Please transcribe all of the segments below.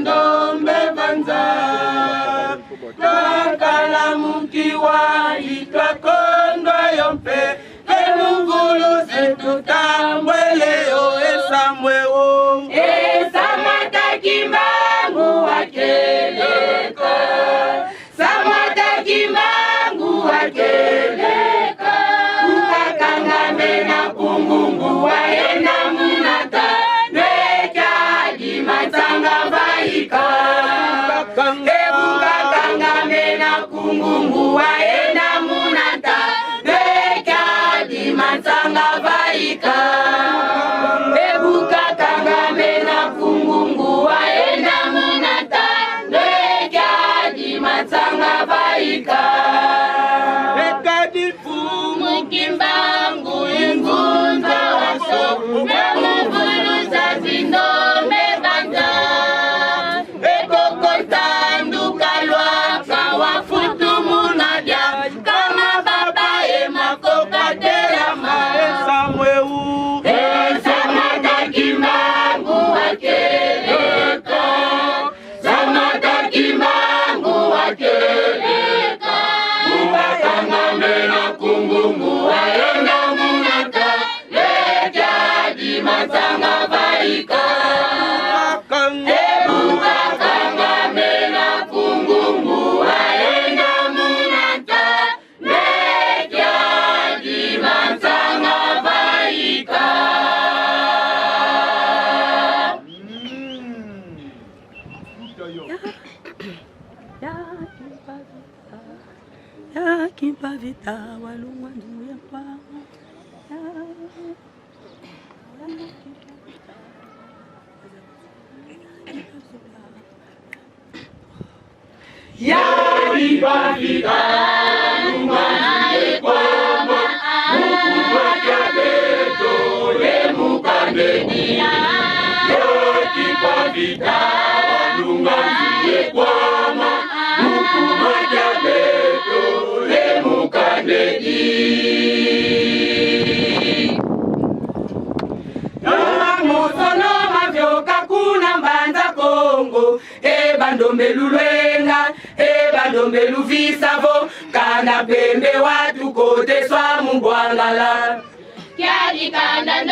bandombe banza kakala mukiwa itwa kondo yompe emungulu zitutambwele yo esamweo esamata kimbangu wakeleka samata kimbangu wakeleka ukakangame na kungungu waena munata nekadi matanga vaika ebukakangame na kungungu waena munata nekadi matanga vaika ebukakangame na kungungu waena munata nekadi matanga vaika nekadi fumu kimbangu ingunza waso memuvulu za zindombe banda ekokotanduka lwaka wafutu munadya kama baba emakokaterama esamweu esamata kimbangu wakeleka samata kimbangu wakeleka ukakangame na kungungu waenda munata lekadi matanga vaika ebukakangame na kungungu waenda munata lekadi matanga vaika ya kimpavita walungwa nduya kwa ya kimpavita walungwa nduya kwa mukuma jabeto lemukandeni ya kimpavita walungwa nduya kwa mukuma jabeto lemukandeni Musono mavyoka kuna mbanza Kongo bandombe lulwenga bandombe luvisavo kana pembe watu kote swa mubwangala kyadikanda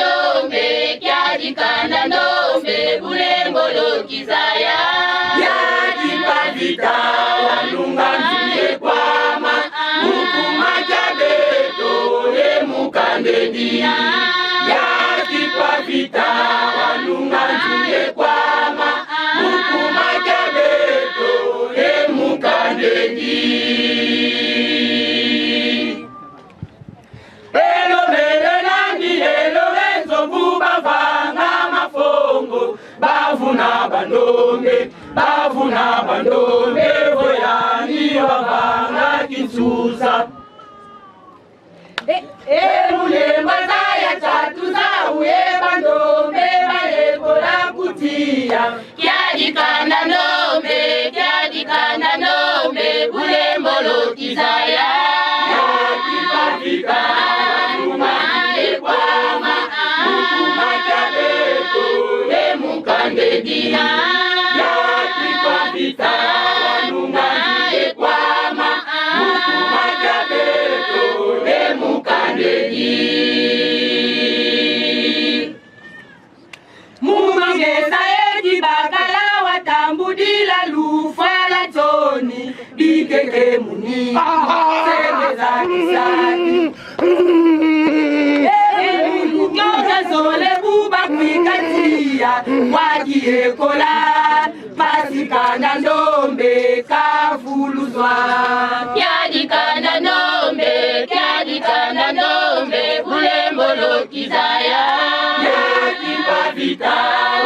ndombe bulembolo kizaya yadipavita walunga nzuye kwama mukuma jabeto lemukandeni yadipavita walunga nzuye kwama mukuma jabeto lemukandeni bavuna bandombe voyani wavanga kinsusa mulemba zaya chatu zauye bandombe balekola kutia kyadikanda ndombe bulembolo kizaya yakipavika numae kwama mukuma jabeto lemukandedina yakipavita wanungaye kwama mukuma jabeto lemukandedi mumangeza ekibakala watambudila lufala toni bikeke muni sengeza kisani zole buba kwikatia wajiekola pasikana ndombe kavuluzwa kyadikana ndombe bulembolo kizaya yakipavita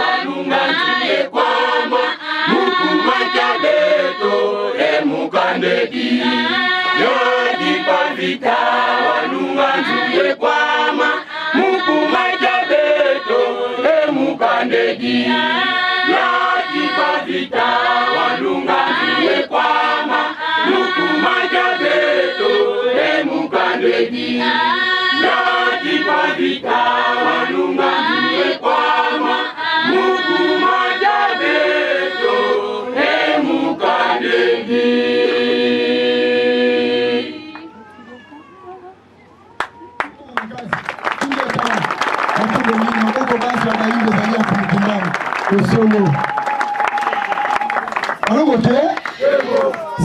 walunga nzuye kwama mukuma jabeto lemukandedi yakipavita walunga nzuye kwama mukuma jabeto lemukandedi yakipavita walunga nzuye kwama mukuma jabeto lemukandedi yakipavita walunga nzuye kwama mukuma jabeto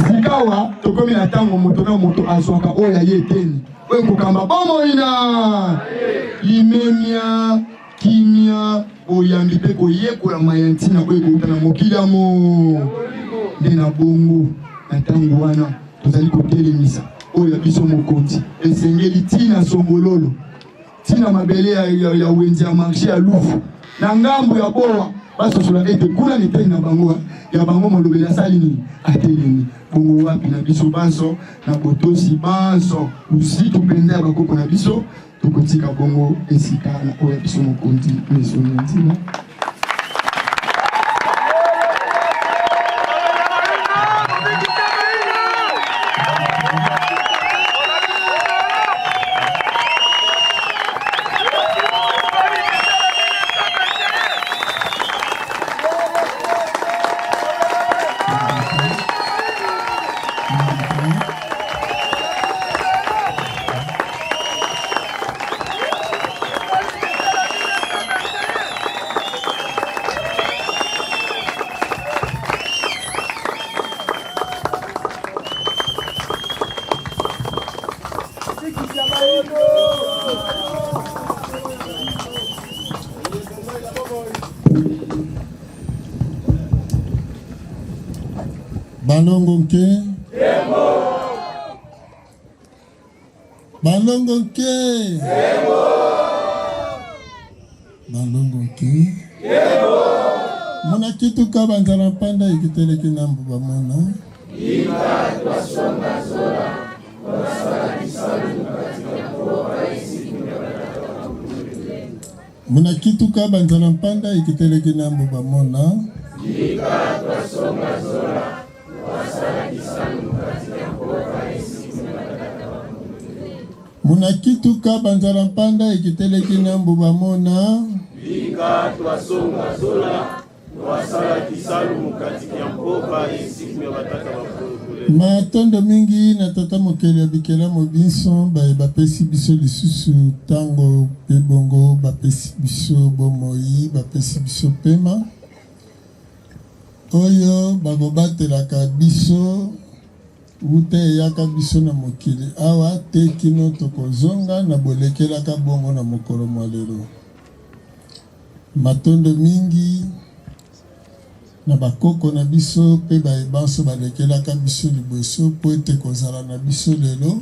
Sikawa tokomi na tango moto na moto azoka oya yeteni oyo kokamba bomoina limemia kimia oyambi pe koyekola mayantina oyo kouta na mokili amo nde na bongo na tango wana tozali kotelemisa oyo biso mokonzi esengeli tina songololo tina mabele ya wenzi ya marché ya lufu na ngambo ya bowa basosola ete kuna mitei na bango ya bango molobela salini atelemi bongo wapi na biso banso na botosi banso usiku penza bakoko na biso tukotika bongo esika na oya biso mokonzi mesoni nzima. Balongo nke Balongo nke Balongo nke Muna kitu kabanzala panda ikiteleki na mbuba mona Ika twasonga zola Muna kitu kabanzala panda ikiteleki na mbuba mona Ika twasonga zola Muna kitu kabanzala panda ikiteleki na mbuba mona Lika twasonga zola wasala kisalu mukatiki ya mpoka esiku ya batata bakulukule matondo mingi na tata mokeli ya bikela mobinso bapesi biso lisusu tango pe bongo bapesi biso bomoi bapesi biso pema oyo bakobatelaka biso ute eyaka biso na mokili awa te kino tokozonga na bolekelaka bongo na mokolo mwa lelo matondo mingi na bakoko na biso pe bayebanso balekelaka biso liboso po ete kozala na biso lelo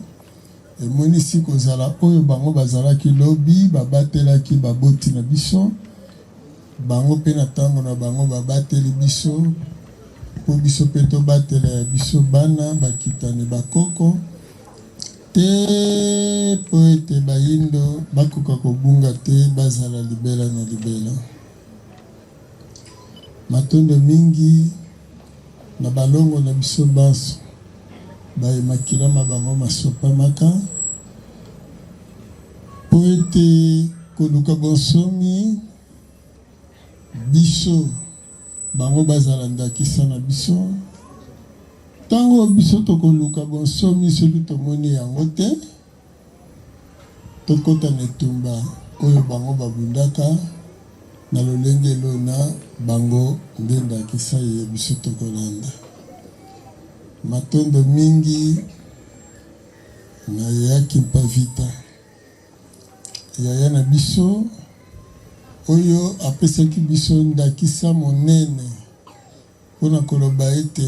emonisi kozala oyo bango bazalaki lobi babatelaki baboti na biso bango pe na tango na bango babateli biso po biso pe tobatela ya biso bana bakitani bakoko te po ete bayindo bakoka kobunga te bazala libela na libela matondo mingi na balongo na biso banso bayemakilama bango masopa maka po ete koluka bonsomi biso bango bazala ndakisa na biso tango biso tokoluka bonsomi soki tomoni yango te tokota na etumba oyo bango babundaka na lolenge lona bango nde ndakisa ye biso tokolanda matondo mingi na yaki mpavita yaya na biso oyo apesaki biso ndakisa monene mpona koloba ete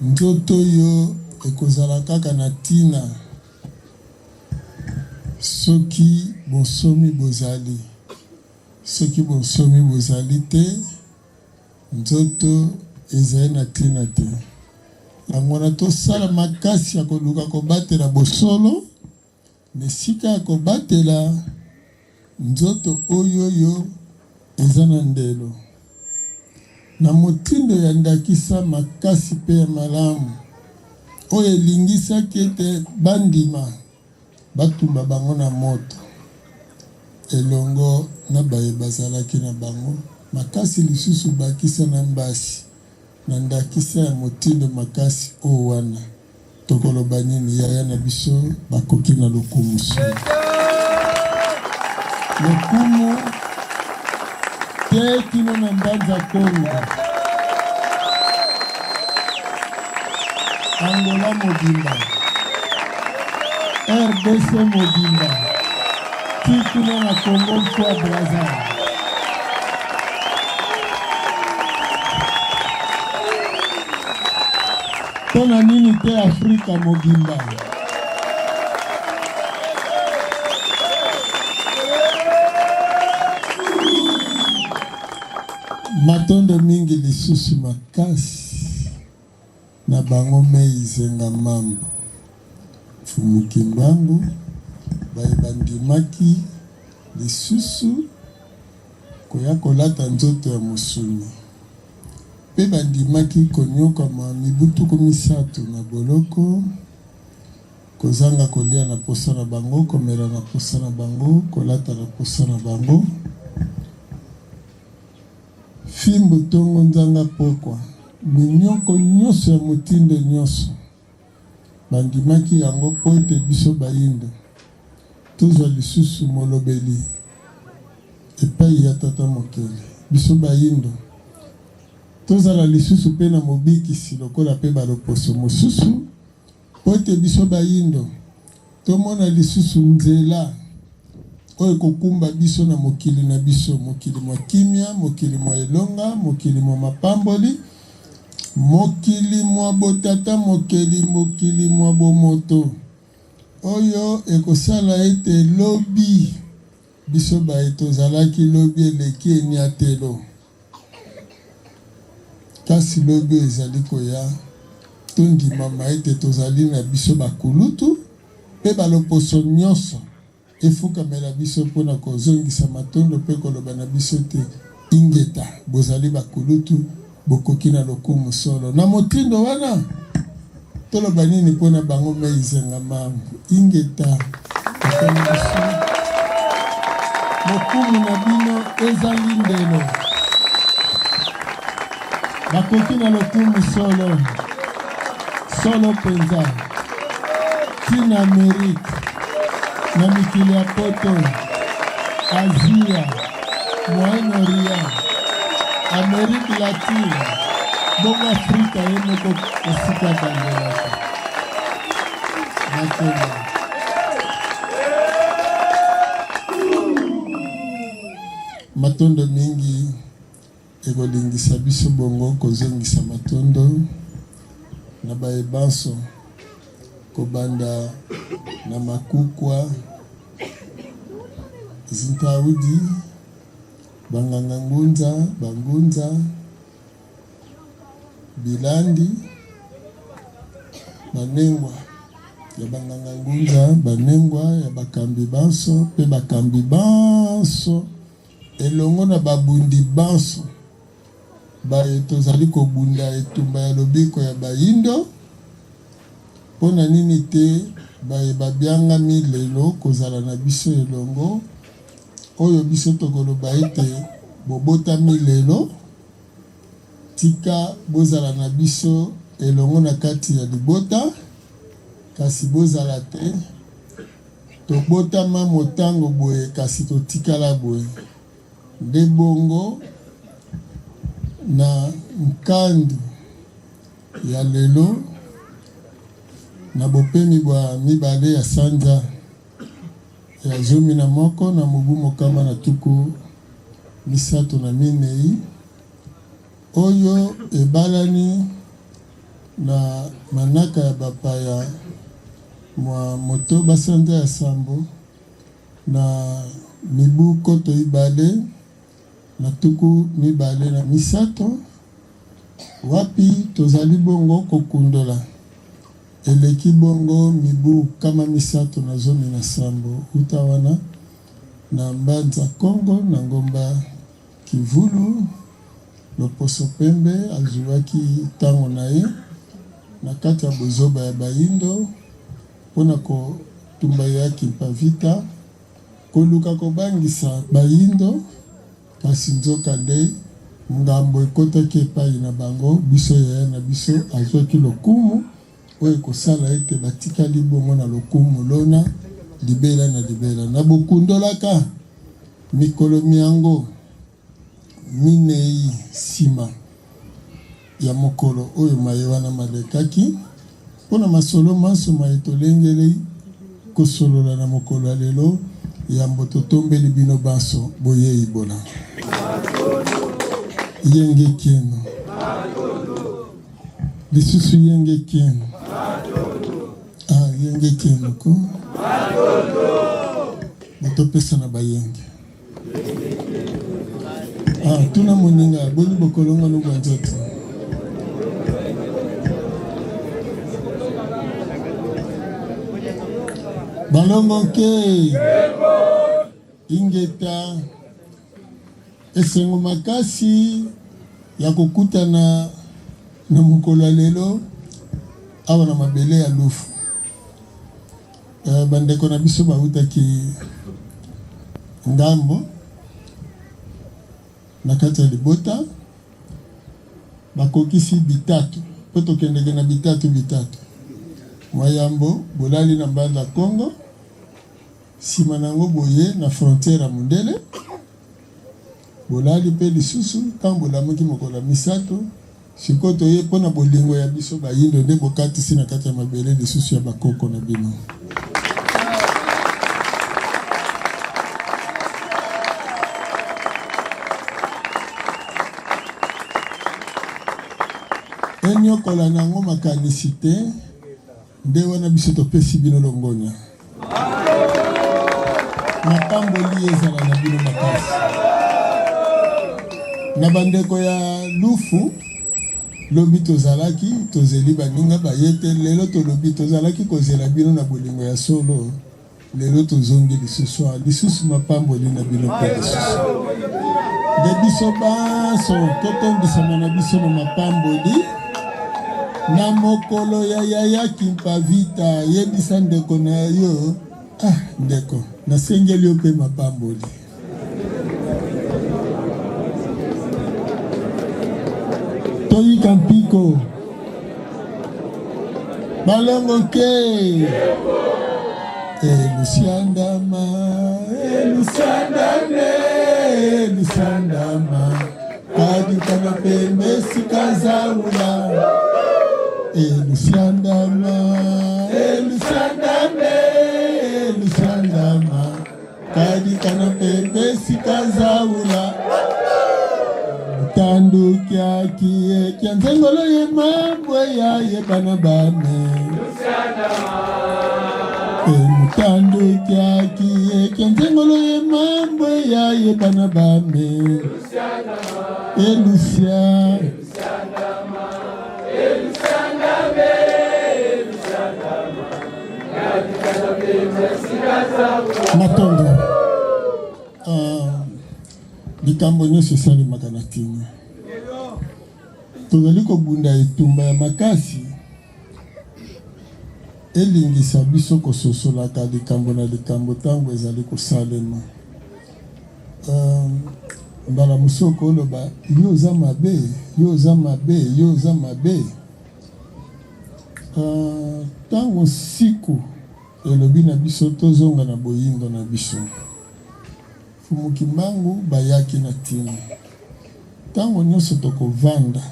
nzoto oyo ekozala kaka na ntina soki bonsomi bozali soki bonsomi bozali te nzoto ezali na ntina te yango na tosala makasi ya koluka kobatela bosolo na esika ya kobatela nzoto oyo eza na ndelo na motindo ya ndakisa makasi pe ya malamu oyo elingisaki ete bandima batumba bango na moto elongo na baye bazalaki na bango makasi lisusu bakisa na mbasi na ndakisa ya motindo makasi o wana tokoloba nini yaya na biso bakoki na lokumusu lokumu te kino na mbanza Kongo, Angola mobimba, RDC mobimba, tikino na Congo mfua Brazza. Tona nini te Afrika mobimba. Matondo mingi lisusu makasi na bango meizenga mambo Fumukimbangu bayebandimaki lisusu koya kolata nzoto ya mosuni pe bandimaki konyokama mibutuku misatu na boloko kozanga kolia na posa na bango, komela na posa na bango, kolata na posa na bango. Fimbo tongo nzanga pokwa minyoko nyonso ya motindo nyonso bandimaki yango po ete biso bayindo tozwa lisusu molobeli epai ya tata mokele. Biso bayindo tozala lisusu pe na mobikisi lokola pe baloposo mosusu po ete biso bayindo tomona lisusu nzela oyo kokumba biso na mokili na biso, mokili mwa kimia, mokili mwa elonga, mokili mwa mapamboli, mokili mwa botata, mokili mwa bomoto oyo ekosala ete lobi biso baye tozalaki lobi eleki eniatelo kasi lobi ezali koya tondimama ete tozali na biso bakulutu pe baloposo nyonso efukamela biso mpona kozongisa matondo pe koloba na biso te ingeta bozali bakulutu bokoki na lokumu solo na motindo wana toloba nini mpona bango meizenga mambo ingeta lokumu na bino ezali ndelo bakoki na lokumu solo solo penza tina Amerika na mikili ya poto Asia Moyen-Orient Amerika Latine bongo Afrika yemoko esika bandelaka nakona matondo mingi ekolingisa biso bongo kozongisa matondo na bayebanso kobanda na makukwa zintaudi banganga bangunza bilandi banengwa ya banganga ngunza banengwa ya bakambi banso pe bakambi banso elongo na babundi banso baye tozali kobunda etumba ya lobiko ya bayindo pona nini te baye babiangami lelo kozala na biso elongo oyo biso tokoloba ete bobotami lelo tika bozala na biso elongo na kati ya libota kasi bozala te tobotama motango boye kasi totikala boye nde bongo na nkandi ya lelo na bopemi bwa mibale ya sanza ya 11 na mobu mokama na tuku misato na minei oyo ebalani na manaka ya bapaya mwa moto basanza ya sambo na mibu koto ibale na tuku mibale na misato wapi tozali bongo kokundola eleki bongo mibu kama misato na zomi na sambo utawana na mbanza Kongo na ngomba Kivulu loposo pembe azuwaki tango na ye na kati ya bozoba ya bayindo pona ko tumba yaki pavita koluka kobangisa bayindo kasi nzoka nde ngambo ekotaki epai na bango biso yaya na biso azwaki lokumu oyo kosala ete batikali bongo na lokumu lona libela na libela na bokundolaka mikolo miango minei sima ya mokolo oyo mayewana malekaki mpona masolo manso maetolengeli kosolola na mokolo ya lelo yambo totombeli bino banso boyei bona yenge keno lisusu yenge keno yenge keno ko botopesa na bayenge tuna moninga boni bokolonga no bwa nzoto balongo ke ingeta esengo makasi ya kokutana na mokolo ya lelo awa na mabele ya lufu bandeko na biso bautaki ngambo na kati ya libota bakokisi bitatu po tokendeke na bitatu mwayambo bolali na mbanda Congo sima nango boye na frontière ya Mundele bolali pe lisusu kambo la moki mokola misato sikoto ye pona bolingo ya biso bayindo nde bokatisi na kati ya mabele lisusu ya bakoko na bino enyokola nango makanisi te nde wana biso topesi bino longonya mapamboli ezala na bino makasi na bandeko ya lufu lobi tozalaki tozeli baninga bayete lelo tolobi tozalaki kozela bino na bolingo ya solo lelo tozongi lisusu mapamboli na bino mpe lisusu nde biso baso totondisama na biso na mapamboli na mokolo ya yaya kimpavita yebisa ndeko na yo ndeko nasengeli yo mpe mapamboli toyika mpiko balongo ke elusandama kadikana pembe sikazaula elusandama kadikana pembe sikazaula tandu kia nzengolo ye mabwe ya ye bana bame tandu kia nzengolo ye mabwe ya ye bana bame elusia matondo likambo nyonso esalemaka na ntina tozali kobunda etumba ya makasi elingisa biso kososolaka likambo na likambo ntango ezali kosalema mbala mosoko oloba yo oza mabe yo oza mabe ntango siku elobi na biso tozonga na boyindo na biso fumukimbangu bayaki na ntina ntango nyonso tokovanda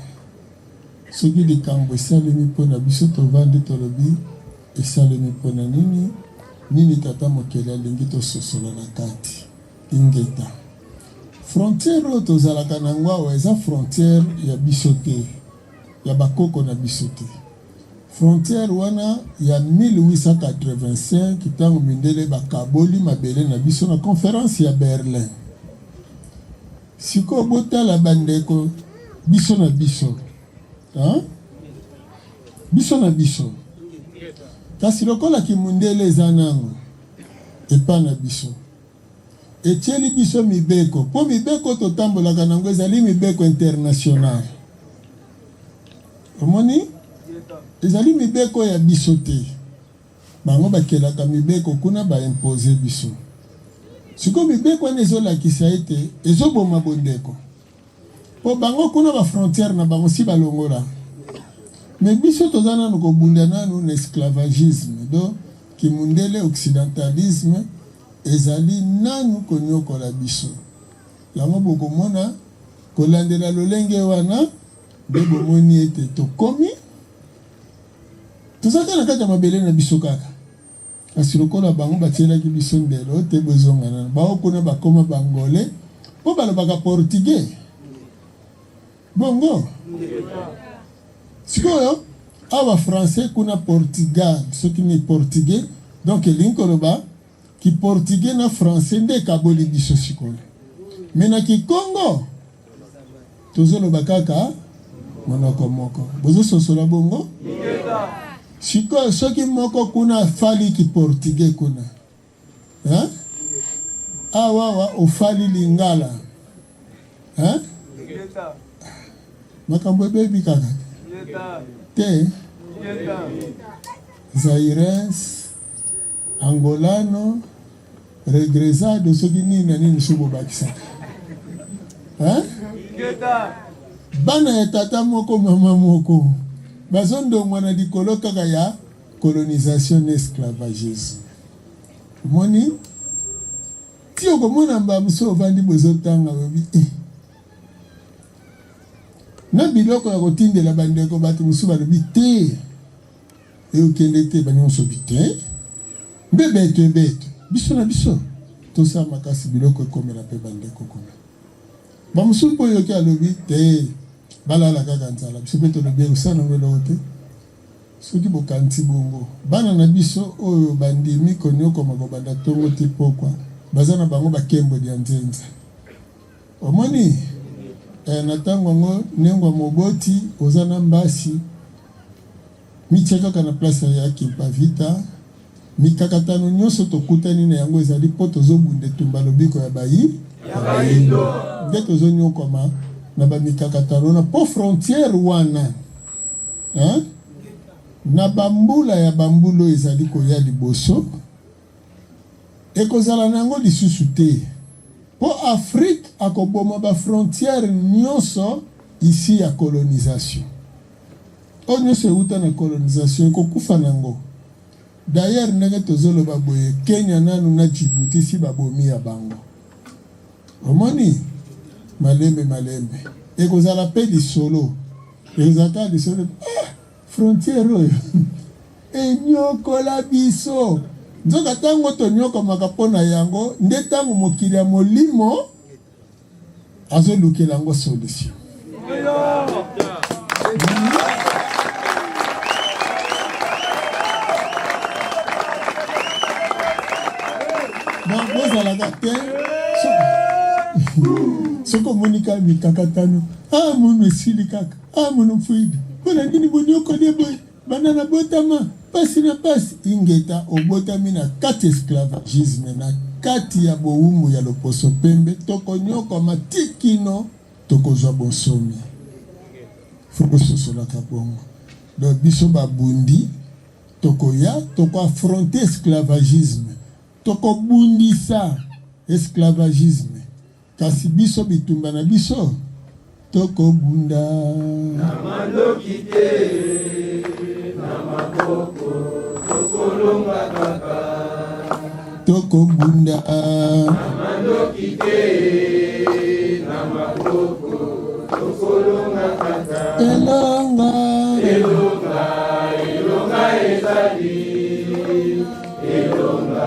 soki likambo esalemi mpo na biso tovandi tolobi esalemi mpo na nini tata mokeli alingi tososola na kati ingeta frontière oyo tozalaka nango awa eza frontière ya biso te ya bakoko na biso te frontière wana ya 1885 ntango mindele bakaboli mabele na biso na conférence ya Berlin sikoyo botala bandeko biso na biso biso na biso kasi lokola kimundele eza nango epa na biso etieli biso mibeko mpo mibeko totambolaka nango ezali mibeko international omoni ezali mibeko ya biso te bango bakelaka mibeko kuna baimpose biso sikoyo mibeko wana ezolakisa ete ezoboma bondeko mpo bango kuna bafrontière na bango si balongola me biso toza nanu kobunda nanu na esclavagisme do kimundele occidentalisme ezali nanu konyokola biso. Yango bokomona kolandela lolenge wana nde bomoni ete tokomi tozalaka na kati ya mabele na biso kaka. Kasi lokola bango batielaki biso ndelo te bozonga nano baokuna bakoma bangole po balobaka portugais bongo sikoyo awa français kuna Portugal soki ni portugais donc elingi koloba ki portugais na français nde kaboli biso sikoyo me na kikongo tozoloba kaka monoko moko bozososola bongo sikoyo soki moko kuna fali ki portugais kuna awawa ofali lingala makambo ebebi kaka te zairens angolano regresado soki nini na nini subo bakisaka bana ya tata moko mama moko bazondongwa na likolo kaka ya colonisation esclavagisme moni ti okomona mbamso ovandi bozotanga babi na biloko ya kotindela bandeko bato mosusu balobi te eokende te banyonso bi te mbe beto biso na biso tosala makasi biloko ekomela mpe bandeko kuna bamosusu mpo oyoki alobi te balala kaka nzala biso mpe tolobi ekosala nango eloko te soki bokanisi bongo bana na biso oyo bandimi konyokoma kobanda ntongo te pokwa baza na bango bakemboli ya nzenza omoni na ntango yango nengwa moboti oza na mbasi mitia kaka na place ya Kimpavita mikakatano nyonso tokutani na yango ezali mpo tozobunda etumba lobiko ya bayindo nde tozonyokoma na bamikakatano na po frontière wana na bambula ya bambulo ezali koya liboso ekozala na yango lisusu te po Afrique akoboma ba frontière nyonso ici ya colonisation o nyonso euta na colonisation ekokufa nango. D'ailleurs ndenge tozoloba boye Kenya nanu na Djibouti si babomi ya bango omoni malembe ekozala pe lisolo ezaka lisolo frontière oyo enyokola biso nzoka tango tonyokomaka mpona yango nde tango mokili ya molimo azolukela yango solution. Donc bozalaka te soko monika mikakatano munu esili kaka munu mfuibi mpona nini bonyokoli boye banana botama pasi na pasi ingeta obotami na kati esclavagisme na kati ya bowumu ya loposo pembe tokonyokoma tikino tokozwa bonsomi fokososolaka bongo donc biso babundi tokoya tokoafronte esclavagisme tokobundisa esclavagisme kasi biso bitumba na biso tokobunda na mandoki te na maboko tokolonga kaka tokobunda na mandoki te na maboko tokolonga kaka elonga ezali elonga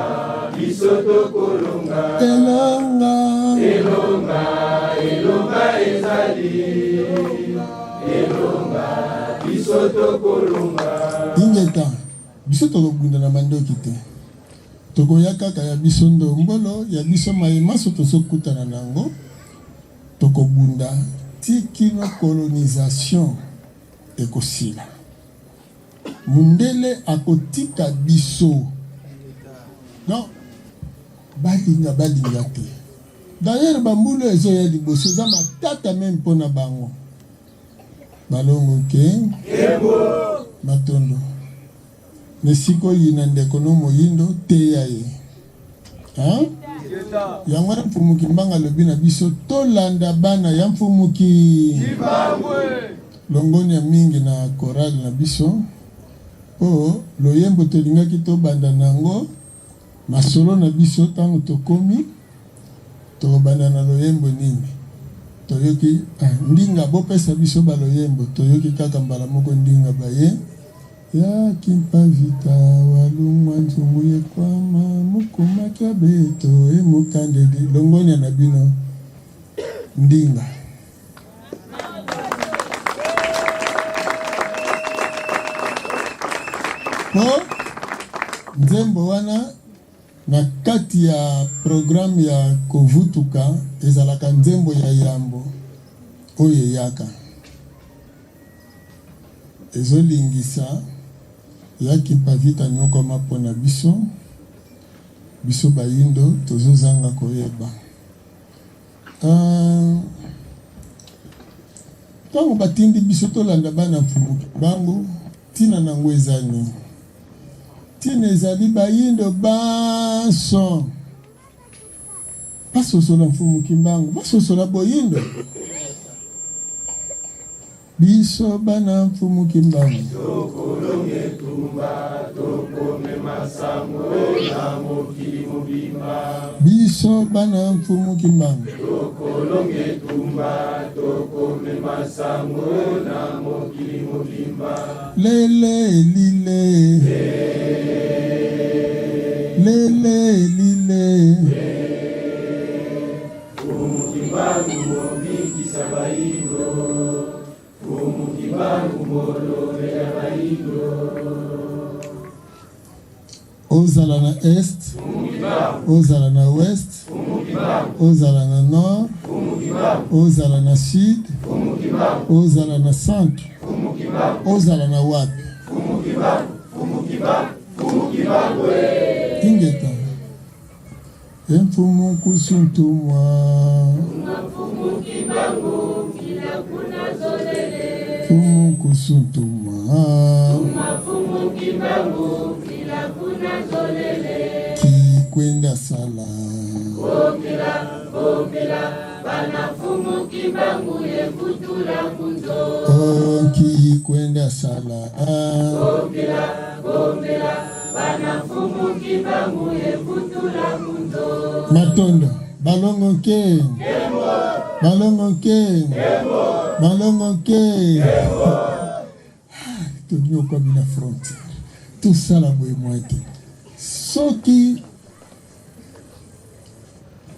biso tokolonga elonga ezali elonga biso tokolonga ingeta biso tokobunda na mandoki te tokoya kaka ya biso ndombolo ya biso mayemaso tozokutana nango tokobunda tikino colonisation ekosila mundele akotika biso non balinga te. D'ailleurs bambulo ezoya liboso za matata même mpona bango balongo ke matondo nesiko yina ndeko no moyindo teya ye yango na mfumuki mbanga lobi na biso tolanda bana ya mfumuki longoni ya mingi na chorale na biso loyembo tolingaki tobanda nango masolo na biso ntango tokomi tokobanda na loyembo nini toyoki ndinga bopesa biso baloyembo toyoki kaka mbala moko ndinga baye ya kimpavita walungwa nzungu yekwama mukuma kyabeto emukandedi longonya na bino ndinga po nzembo wana na kati ya programme ya kovutuka ezalaka nzembo ya yambo oyo eyaka ezolingisa yaki mpavita nyokoma mpona biso bayindo tozozanga koyeba ntango batindi biso tolanda bana mfumu bango ntina nango ezali ntina ezali bayindo baso basosola mfumu kimbangu basosola boyindo biso bana mfumu kimbangu tokolonge tumba tokome masango na mokili mobimba biso bana mfumu kimbangu tokolonge tumba tokome masango na mokili mobimba lele lile lele lile mfumu kimbangu mobikisa bayindo Umukibangu molo ya bayindo ozala na est ozala na west ozala na nord ozala na sud ozala na centre ozala na wapi ingeta emfumu kusuntumwa mfumu kibangu kila kuna zolele fumu kusuntuma mfumu kibangu kila kuna zolele kikwenda sala Kopila bana fumu kibangu yekutula kunzo kikwenda sala Kopila bana fumu kibangu yekutula kunzo matondo balongo ke balongo ke balongo ke tonyoka bina frontière tout ça la boye moite soki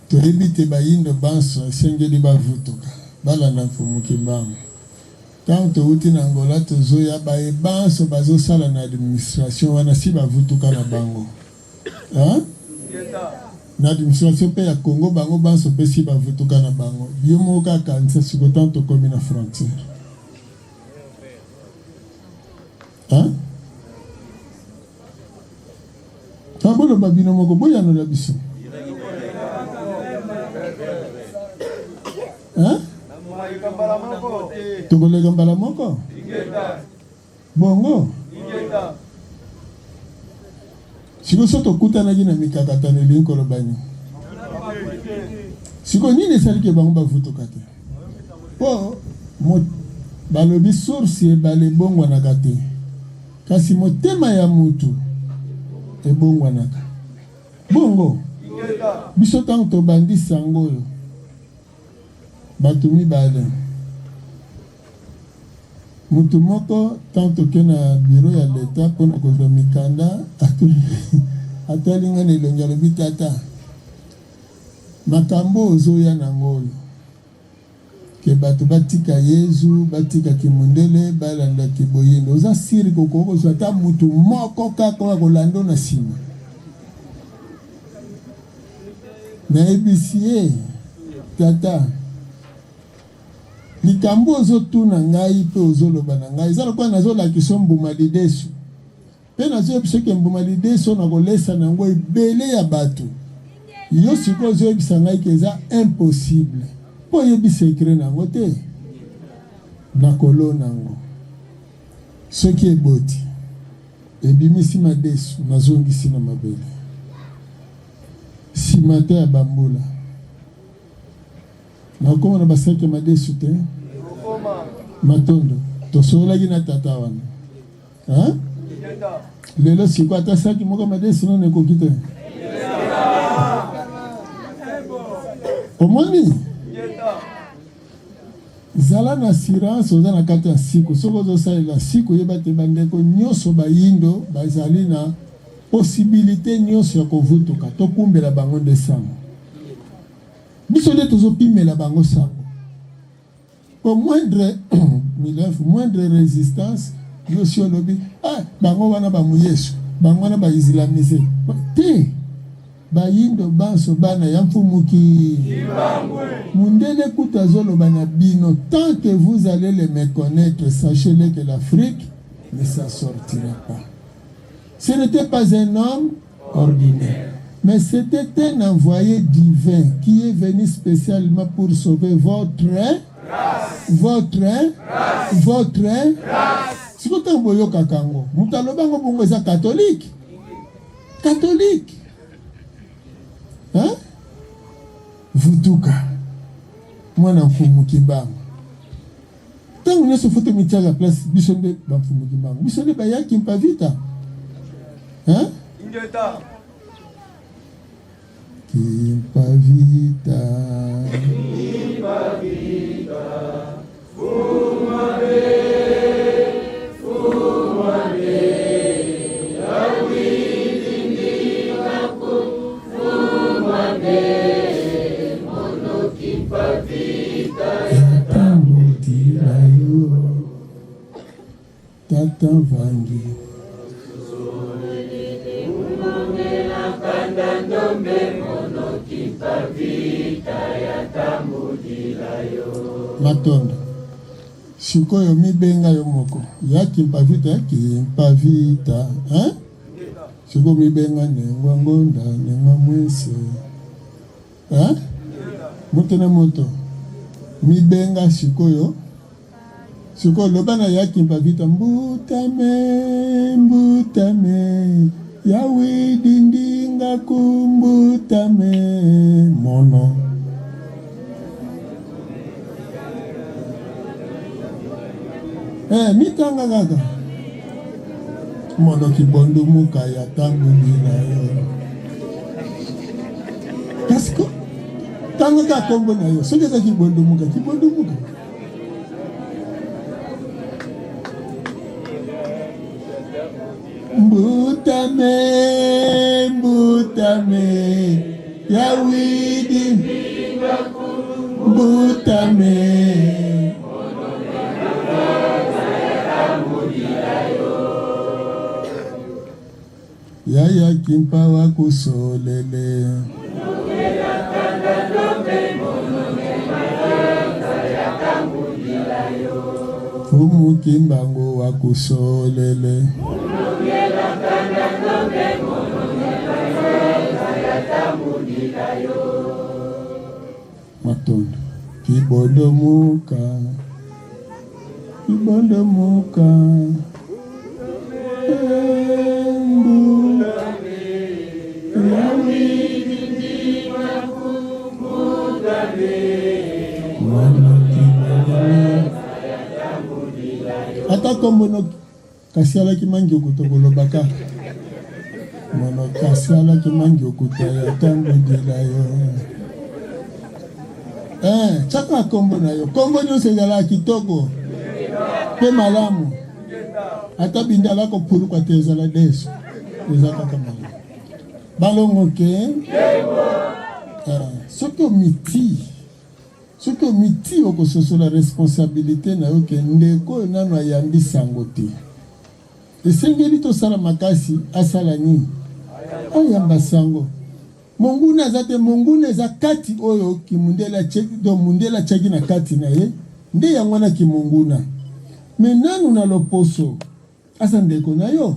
toyebi te bayindo banso esengeli bavutuka balanda mfumu kimbangu ntango touti na ngola tozoya baye banso bazosala na administration wana si bavutuka na bango na administration mpe ya Congo bango banso mpe si bavutuka na bango bio moko kaka nsa siko ntango tokomi na frontière taboloba bino moko boyanola biso tokoleka mbala moko bongo siko so tokutanaki na mikakatano elingi koloba nini siko nini esaliki bango bavutuka te po balobi source ebale ebongwanaka te kasi motema ya mutu ebongwanaka bongo biso ntango tobandi sango oyo bato mibale mutu moko ntango toke na biro ya leta mpona kozwa mikanda atwalinga na elongi alobi tata makambo ozoya nango oyo ke bato batika yezu batika kimundele balandaki boyindo oza siri kokoki kozwa ata mutu moko kaka oyo akolanda na nsima nayebisi ye tata likambo ozotuna ngai mpe ozoloba na ngai eza lokola nazolakisa mbuma lideso mpe nazoyebisa ke mbuma lideso nakolesa nango ebele ya bato yo sikoyo ozoyebisa ngai ke eza impossible mpo oyebi sekre nango te nakolo nango soki eboti ebimisi madeso nazongisi na mabele nsima te ya bambula nakomona basaki madesu te matondo tosolaki na tata wana lelo siko ata saki moko madesu nano ekoki te omoni zala na assurance oza na kati ya siko soki ozosalela siko yeba te bandeko nyonso bayindo bazali na possibilité nyonso ya kovutuka tokumbela bango nde sango biso nde tozopimela bango sango po moindre résistance yo si olobi bango wana bamuyesu bango wana baislamize te bayindo banso bana ya mfumuki mundele kuta azoloba na bino tant que vous allez les méconnaître sachez-le que l'Afrique ne s'en sortira pas. Ce n'était pas un homme ordinaire, mais c'était un envoyé divin qui est venu spécialement pour sauver votre si vous avez un kakango, vous avez un catholique. Hein? Vutuka. Mwana mfumu kimbangu. Tangu nyeso foto mitia la place, bisonde ba mfumu kimbangu. Bisonde ba yaki mpavita. Hein? Ingeta. Kimpavita. Tata vangi matondo sikoyo mibenga yo moko yaki mpavita hein? Siko mibenga nengwa ngonda nengwa mwese hein? Moto na moto mibenga sikoyo lobana yaki mpavita mbutame yawe dindinga kumbutame mono mitanga gaga mono kibondo muka ya tangu bila yo kasiko tanga ka kombo na yo soki eza kibondo muka mbutame yawidi mbutame yaya kimpa wa kusolele fumu kimbango wa kusolele matondo kibondo muka ata kombono kasiala kimangi okutokolo baka mono kasiala kimangi okutaya tango dilayo chaka kombo na yo kombo nyonso ezala kitoko pe malamu ata bindala kopuluka te ezala deso eza kaka malamu balongo ke soki omiti okososola responsabilité na yo ke ndeko oyo nano ayambi sango te esengeli tosala makasi asala nini ayamba sango monguna aza te monguna eza kati oyo kimundela cheki na kati na ye nde yango wana kimonguna me nanu na loposo asa ndeko na yo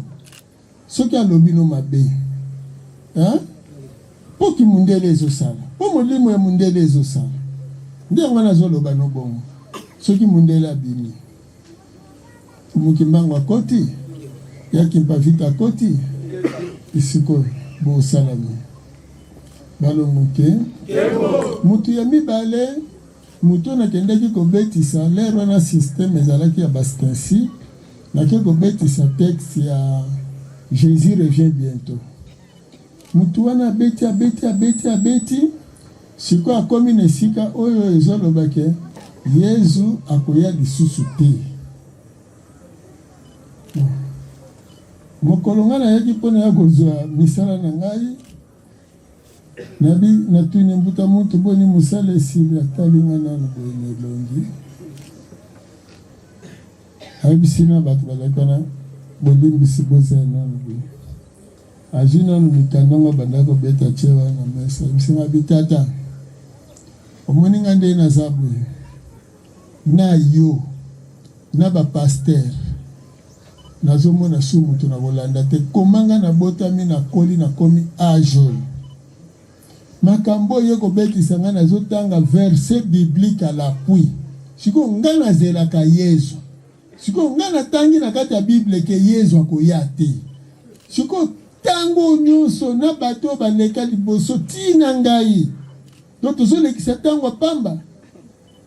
soki alobi no mabe po kimundela ezosala po molimo ya mundela ezosala nde yango wana azoloba no bongo soki mundela abimi mukimbango akoti yaki mpavita akoti isikoyo bosalami balongoke mutu ya mibale mutu nakendaki kobetisa lero wana systeme ezalaki ya bastensi nake kobetisa texte ya Jésus revient bientôt mutu wana abeti siko akomi na esika oyo ezoloba ke Yesu akoya lisusu te. Mokolo nga nayaki mpona ya kozwa misala na ngai nabi natuni mbuta mutu boni mosala esili atali nga nano boye na elongi ayebisi na bato bazalaki wana bolimbisi boza ya nano boye azwi nano mikandongo bandaki kobeta tie wana na mesa ayebisi nga bitata omoni nga nde naza boye na yo na bapaster nazomona su mutu na kolanda te komanga na botami na koli na komi ajol makambo oyo kobetisa nga nazotanga verset biblique à l'appui siko nga nazelaka Yesu siko nga natangi na kati ya Bible ke Yesu akoya te siko tango nyonso na bato baleka liboso tina ngai do tozolekisa tango pamba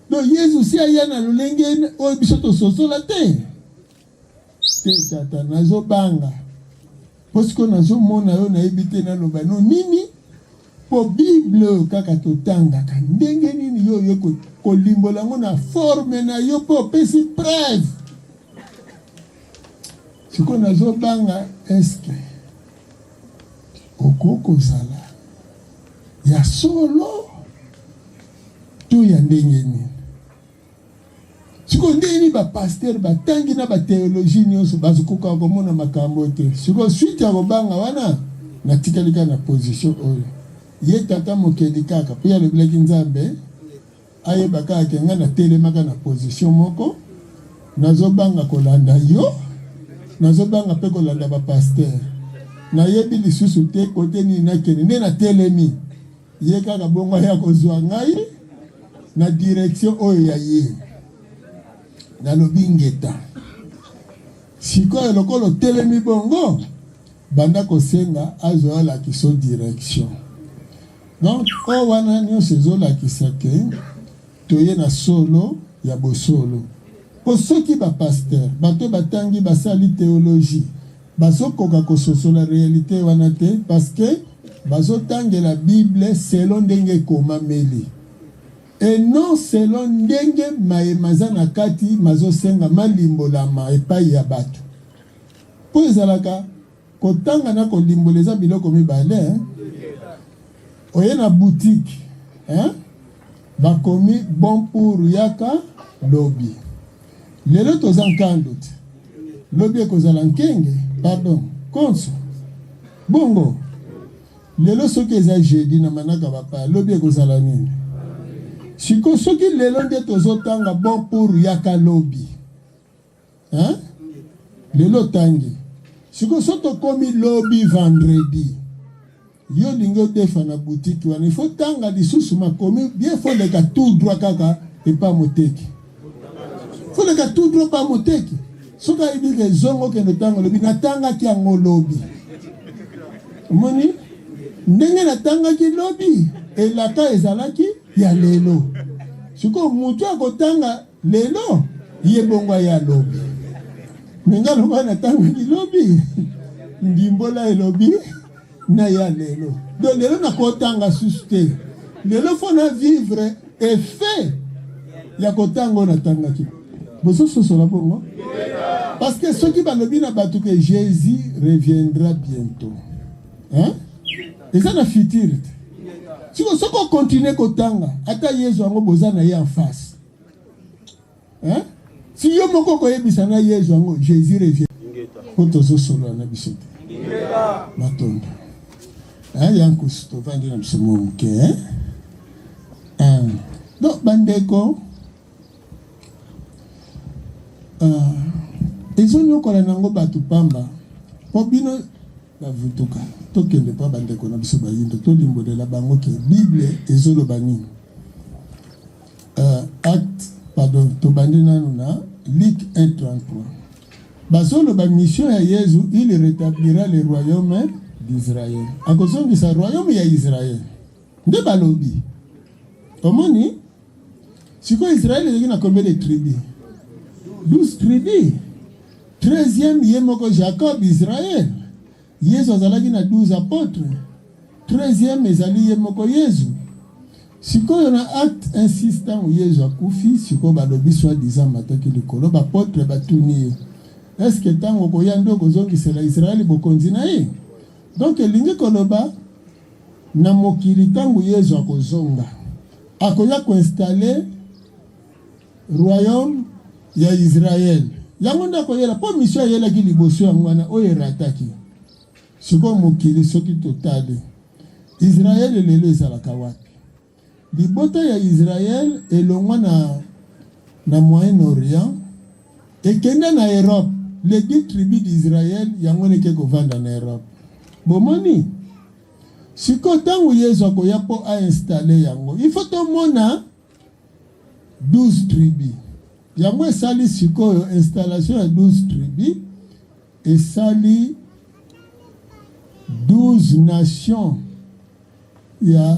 do Yesu si aya na lolenge oyo biso tososola te tata nazobanga posiko nazomona yo nayebi te naloba no nini po Bible kaka totangaka ndenge nini yo kolimbola ngo na forme na yo po pesi preuve siko nazobanga eske okokozala ya solo to ya ndenge nini siko ndeni bapaster batangi na bateologie nyonso bazokoka komona makambo te siko suite ya kobanga wana natikalika na position oyo ye tata mokeli kaka mpo ya lobilaki nzambe ayebaka ake nga natelemaka na position moko nazobanga kolanda yo nazobanga mpe kolanda bapaster nayebi lisusu te kote nini nakende nde natelemi ye kaka bongo ya kozwa ngai na direction oyo ya ye nalobi ngeta sikoyo lokolo telemi bongo banda kosenga azwa lakiso direction donc o wana nyonso ezolakisa ke toye na solo ya bosolo po soki bapaster bato batangi basali théologie bazokoka kososola réalité wana te parce que bazotangela Bible selon ndenge ekomameli et non selon ndenge maza na kati mazosenga malimbolama epai ya bato po ezalaka kotanga na kolimbola eza biloko mibale oye na boutique bakomi bon pour yaka lobi lelo toza nkando te lobi ekozala nkenge pardon konso bongo lelo soki eza jeudi na manaka bapaya lobi ekozala nini siko soki lelo nde tozotanga bon pour yaka lobi lelo tangi siko so tokomi lobi vendredi yo lingi odefa na boutique wana ifo tanga lisusu makomi bien fo leka tout droit kaka epa moteki fo leka tout droit pa moteki soki ayebi ke zongo kende tanga lobi natangaki yango lobi omoni ndenge natangaki lobi elaka ezalaki ya lelo siko mutu akotanga lelo ye bongo ya lobi menga loba natangaki lobi ndimbola elobi na ya lelo do lelo nakotanga susu te lelo fo na vivre effet ya kotanga natangaki bosososola bongo parce que soki balobi na bato que Jésus reviendra bientôt eza na futur te siko soko continue kotanga ata Yesu yango boza na ye en face si yo moko koyebisa na Yesu yango Jésus revient po tozosolola na biso te matondo yankusu tovandi na biso moke donc bandeko ezonyokola nango bato pamba po bino bavutuka tokende pa bandeko na biso bayindo tolimbolela bango ke Bible ezoloba nini acte pardon tobandi nanu na Luc 1:33 bazoloba mission ya Yesu il rétablira le royaume d'Israël akozongisa royaume ya Israël nde balobi omoni siko Israël ezalaki na combien de tribus 12 tribus 13e ye moko Jacob Israël Yesu azalaki na 12 apôtres 13e ezali ye moko Yesu sikoyo na acte insistant où Yesu akufi sikoyo balobi soi-disant mataki likolo bapotre batuni est-ce que tango koya ndo kozongisela Israeli bokonzi na ye donc elingi koloba na mokili tango Yesu akozonga akoya koinstalle royaume ya Israël yango nda koyela po mission yelaki liboso yango wana oyo erataki sikoyo mokili soki totale Israël lelo ezalaka wapi libota ya Israël elongwa na Moyen-Orient ekenda na Europe les 10 tribus d'Israël yango neke kovanda na Europe bomoni siko tango Yesu akoya po a installer yango il faut tomona 12 tribus yango esali sikoyo installation ya 12 tribus esali 12 nations ya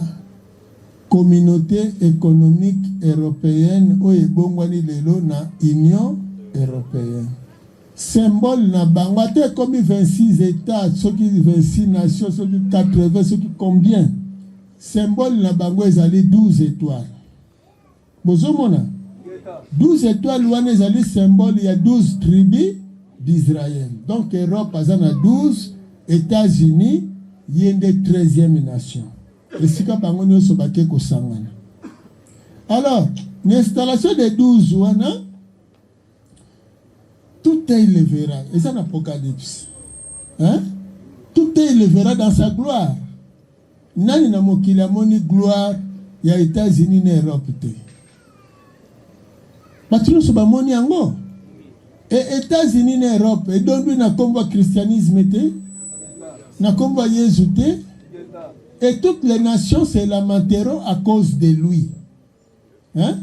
communauté économique européenne oyo ebongwani lelo na Union européenne symbole na bango ate komi 26 états soki 26 nations soki 80 soki combien symbole na bango ezali 12 étoiles bozomona 12 étoiles wana ezali symbole ya 12 tribus d'Israël donc Europe aza na 12 États-Unis yende 13e nation esika bango nyonso bake kosangana alors l'installation des 12 wana tout il verra et ça en Apocalypse hein tout il verra dans sa gloire nani na mokili amoni gloire ya États-Unis na Europe te batino so bamoni yango et États-Unis na Europe et donc na kombo christianisme te na kombo Yesu te et toutes les nations se lamenteront à cause de lui hein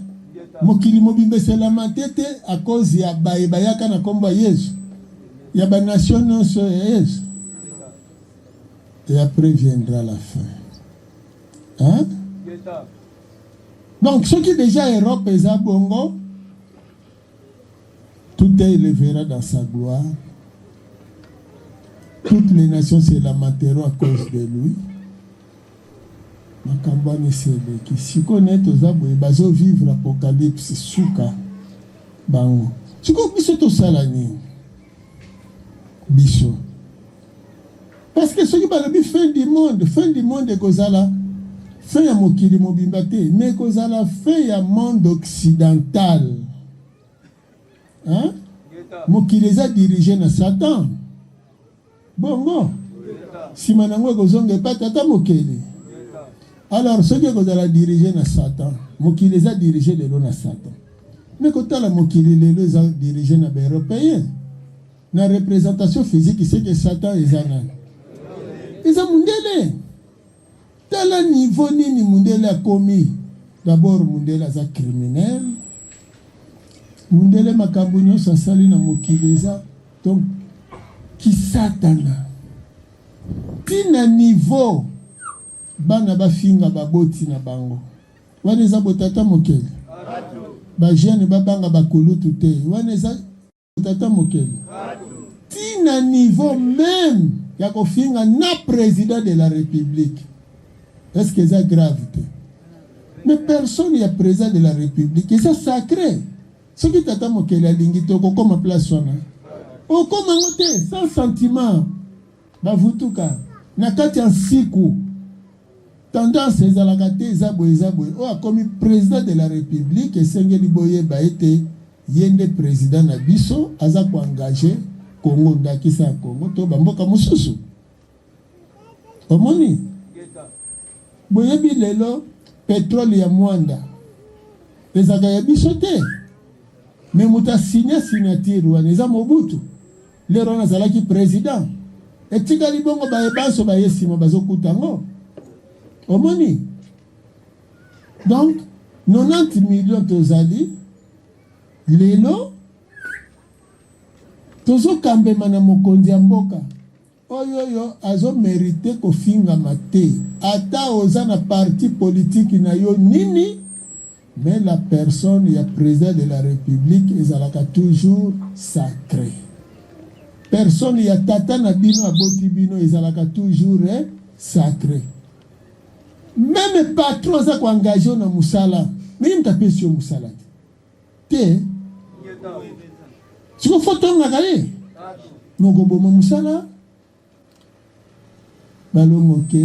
mokili mobimbe se lamenté à cause ya bayaka na kombo Yesu ya ba nation non so Yesu et après viendra la fin hein donc ceux qui déjà Europe et Zabongo tout il verra dans sa gloire toutes les nations se lamenteront à cause de lui makambani seleki siko neto zaboye bazo vivre apocalypse suka bango siko biso tosala nini biso parce que soki balobi fin du monde ekozala fin ya mokili mobimba te mais ekozala fin ya monde occidental hein mokili eza dirigé na Satan bongo sima nango ekozonga epa tata mokili alors ceux qui ont dirigé na Satan mokili eza dirigé lelo na Satan mais kotala mokili lelo eza dirigé na européen na représentation physique c'est que Satan eza nani eza mundele tala niveau nini mundele a commis d'abord mundele eza criminel mundele makambo nyonso asali na mokili eza donc kisatana tina niveau bana bafinga baboti na bango wana eza botata mokeli bajene babanga bakulutu te wana eza botata mokeli tina niveau même ya kofinga na président de la république est-ce que c'est grave te mais personne ya président de la république c'est sacré ce qui tata mokeli alingi to kokoma place wana okoma ngote sans sentiment bavutuka na kati ya siku tendance ezalaka te ezaboye oyo akomi président de la république esengeli boyeba ete yende président na biso aza koengage Congo ndakisa Congo to bamboka mosusu omoni boyebi lelo pétrole ya mwanda ezaka ya biso te mais muta signature wana eza Mobutu lero nazalaki président etikali bongo bayebanso bayesima bazokutango omoni donc 90 millions tozali lelo tozo kambema na mokonzi ya mboka oyo azo mérité kofingama te ata oza na parti politique na yo nini mais la personne ya président de la république ezalaka toujours sacré personne ya tata na bino aboti bino ezalaka toujours sacré Même patron ça ko engagé na musala. Mais mtape sio musala. Te. Siko photo ngakaye. Nogombo musala. Balongoke.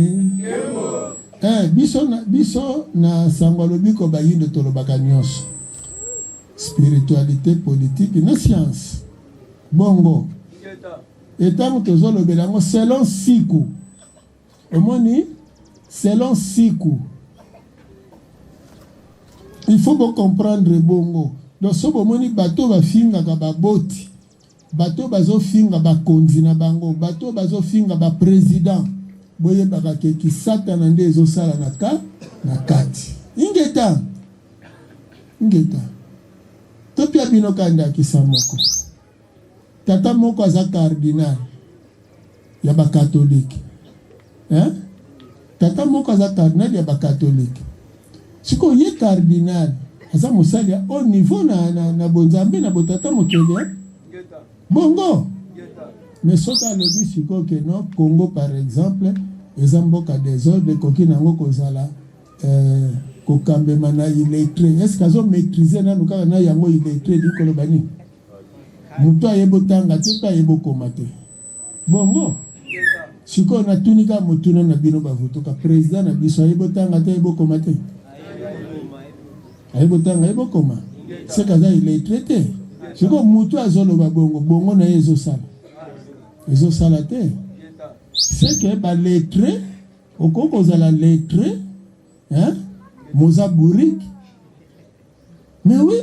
Biso na sangwalobi ko bayindo tolobaka nyonso. Spiritualité politique na science. Bongo. Etango tozolobela ngo selon siku. Omoni selon siku. Il faut bien comprendre bongo. Donc so bomoni bato ba finga ka baboti. Bato bazo finga ba konzi na bango, bato bazo finga ba président. Boye baka ke ki satana nde ezo sala na kati. Ingeta. Topia bino kanda kisamoko. Tata moko aza cardinal ya ba catholique. Tata moko aza cardinal ya ba catholique. Siko ye cardinal aza mosali au niveau na bonzambe na botata mokele. Bongo. Mais sota lobi siko ke no Congo par exemple, ezamboka désordre koki nango kozala kokambe mana illettré. Est-ce qu'ils ont maîtrisé na nuka na yango illettré di kolobani? Muto ayebotanga te pa yebokomate. Bongo. Siko na tunika mutuna na bino bavutoka président na biso ayebotanga te yebokomate. Ayebotanga yebokoma. C'est kaza illettré te. Siko muto azoloba bongo na yezo sala. Yezo sala te. C'est que ba lettré okoko za la lettré Mozabourik. Mais oui.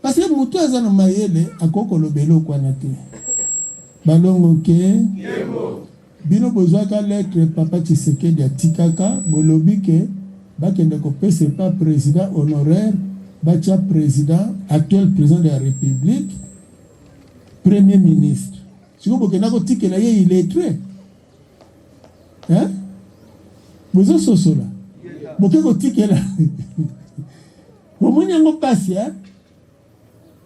Parce que mutu azana mayele akoko lobelo kwa nate. Balongo ke bino bozwaka lettre papa Tshisekedi atikaka bolobi ke bakende ko pese pas président honoraire bacha président actuel président de la République premier ministre. Siko bokenda ko tikela ye illettré. Bozo sosola. Bokeko tikela. Bomoni yango pasi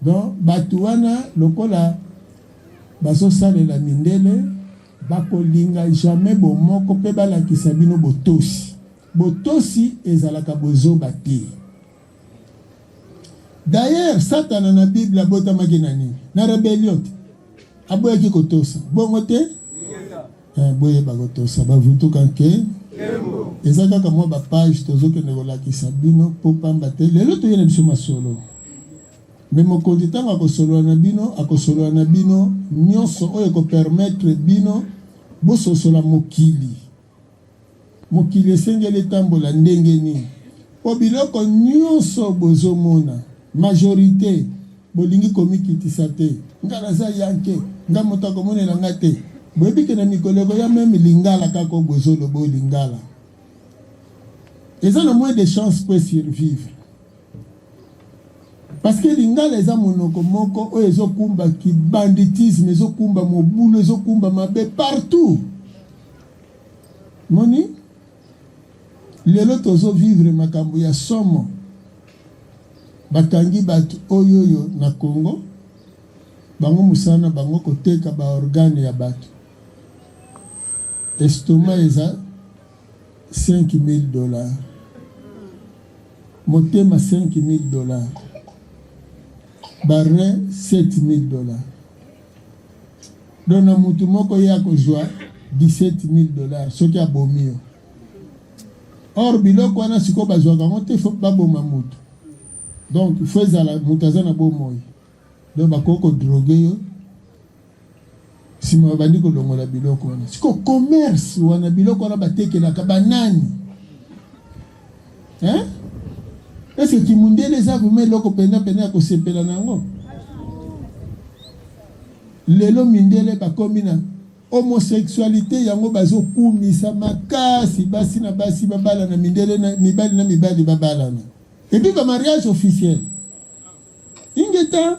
donc batuana lokola baso salela mindele bakolinga jamais bomoko pe balakisa bino botosi ezalaka bozoba te. D'ailleurs Satan na Bible abotamaki na nini na rébellion aboyaki kotosa bongo te boye bakotosa bavutuka ke ezaka kama ba page tozokende kolakisa bino po pamba te lelo toyena biso masolo mais mokonzi ntango akosolola na bino nyonso oyo ekopermettre bino bososola mokili esengeli etambola ndenge nini po biloko nyonso bozomona majorité bolingi komikitisa te nga naza yanke nga moto akomonela nga te boyebike na mikoleko ya meme lingala kaka bozoloba lingala ils ont moins de chances pour survivre. Parce que lingala eza monoko moko o ezokumba ki banditisme ezokumba mobulu ezokumba mabe partout. Moni lelo tozo vivre makambo ya somo bakangi batu oyoyo na Congo bango musana bango koteka ba organe ya batu estoma eza $5,000 motema $5,000 barre $7,000 dona mutu moko ya kozwa $17,000 soki abomio or biloko wana siko bazwaka ngo te fo baboma mutu donc faut ezala mutu aza na bomoi donc bakoko drogue yo sima babandi kolongola biloko wana siko commerce wana biloko wana batekelaka banani est-ce que kimundele eza vume loko pena ya kosepela nango lelo mindele bakomi na homosexualité yango bazokumisa makasi basi na basi babala na mindele na mibali babala na et puis ba mariage officiel ingeta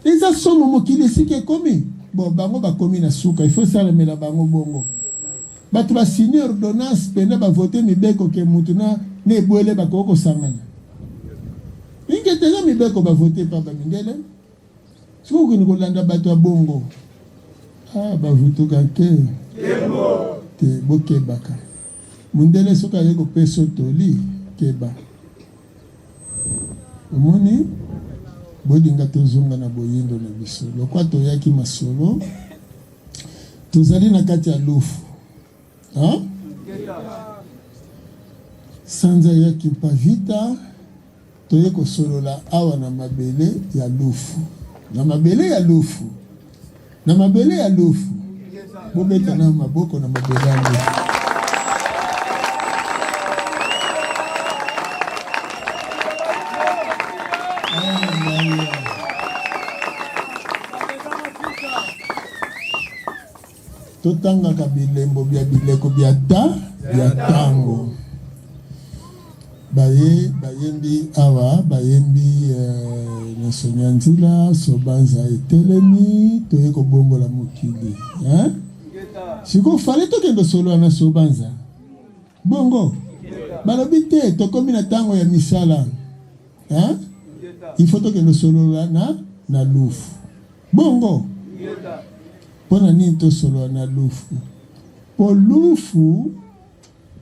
eza somo mokili sike komi bon bango bakomi na suka il faut salemela bango bongo batu ba signer ordonnance pena ba voter mibeko ke mutu na ebwele bakoko sangana ingeta za mibeko ba voter pa ba mindele siko ko kolanda batu ya bongo ba vutuka ke te bokebaka mundele soki aye kopesa toli keba omoni bodinga tozonga na boyindo na biso lokwa toyaki masolo tozali na kati ya lufu sanza yaki mpavita toye kosolola awa na mabele ya lufu na mabele ya lufu na mabele ya lufu bobeta na maboko na mabele ya lufu totangaka bilembo bya bileko bya tango bayembi awa bayembi na sonya nzila sobanza etelemi toye kobongola mokili siko fale tokende solo na sobanza bongo balobi te tokomi na tango ya misala il faut tokende solo na lufu bongo pona nini tosolo na lufu po lufu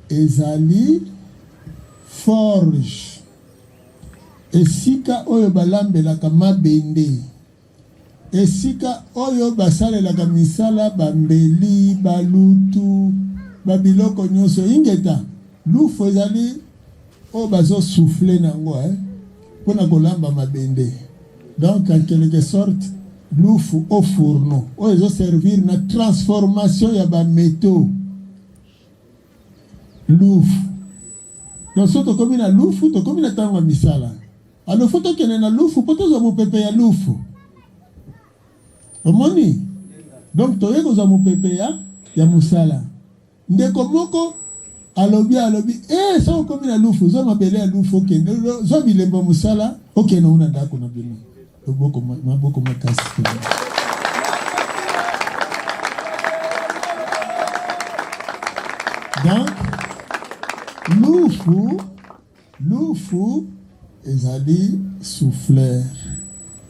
ezali forge esika oyo balambelaka mabende esika oyo basalelaka misala bambeli balutu babiloko nyonso ingeta lufu ezali oyo bazosouffle nango mpona kolamba mabende donc en quelque sorte lufu au fourneau oyo ezoservir na transformation ya bameto lufu donc so tokomi na lufu tokomi na ntango ya misala alo fo tokende na lufu mpo tozwa mopepe ya lufu omoni donc toye kozwa mopepe ya mosala ndeko moko alobi so okomi na lufu zwa mabele ya lufu okende zwa bilembo ya mosala okende una ndako na bino maboko makasi donc lufu ezali souffleur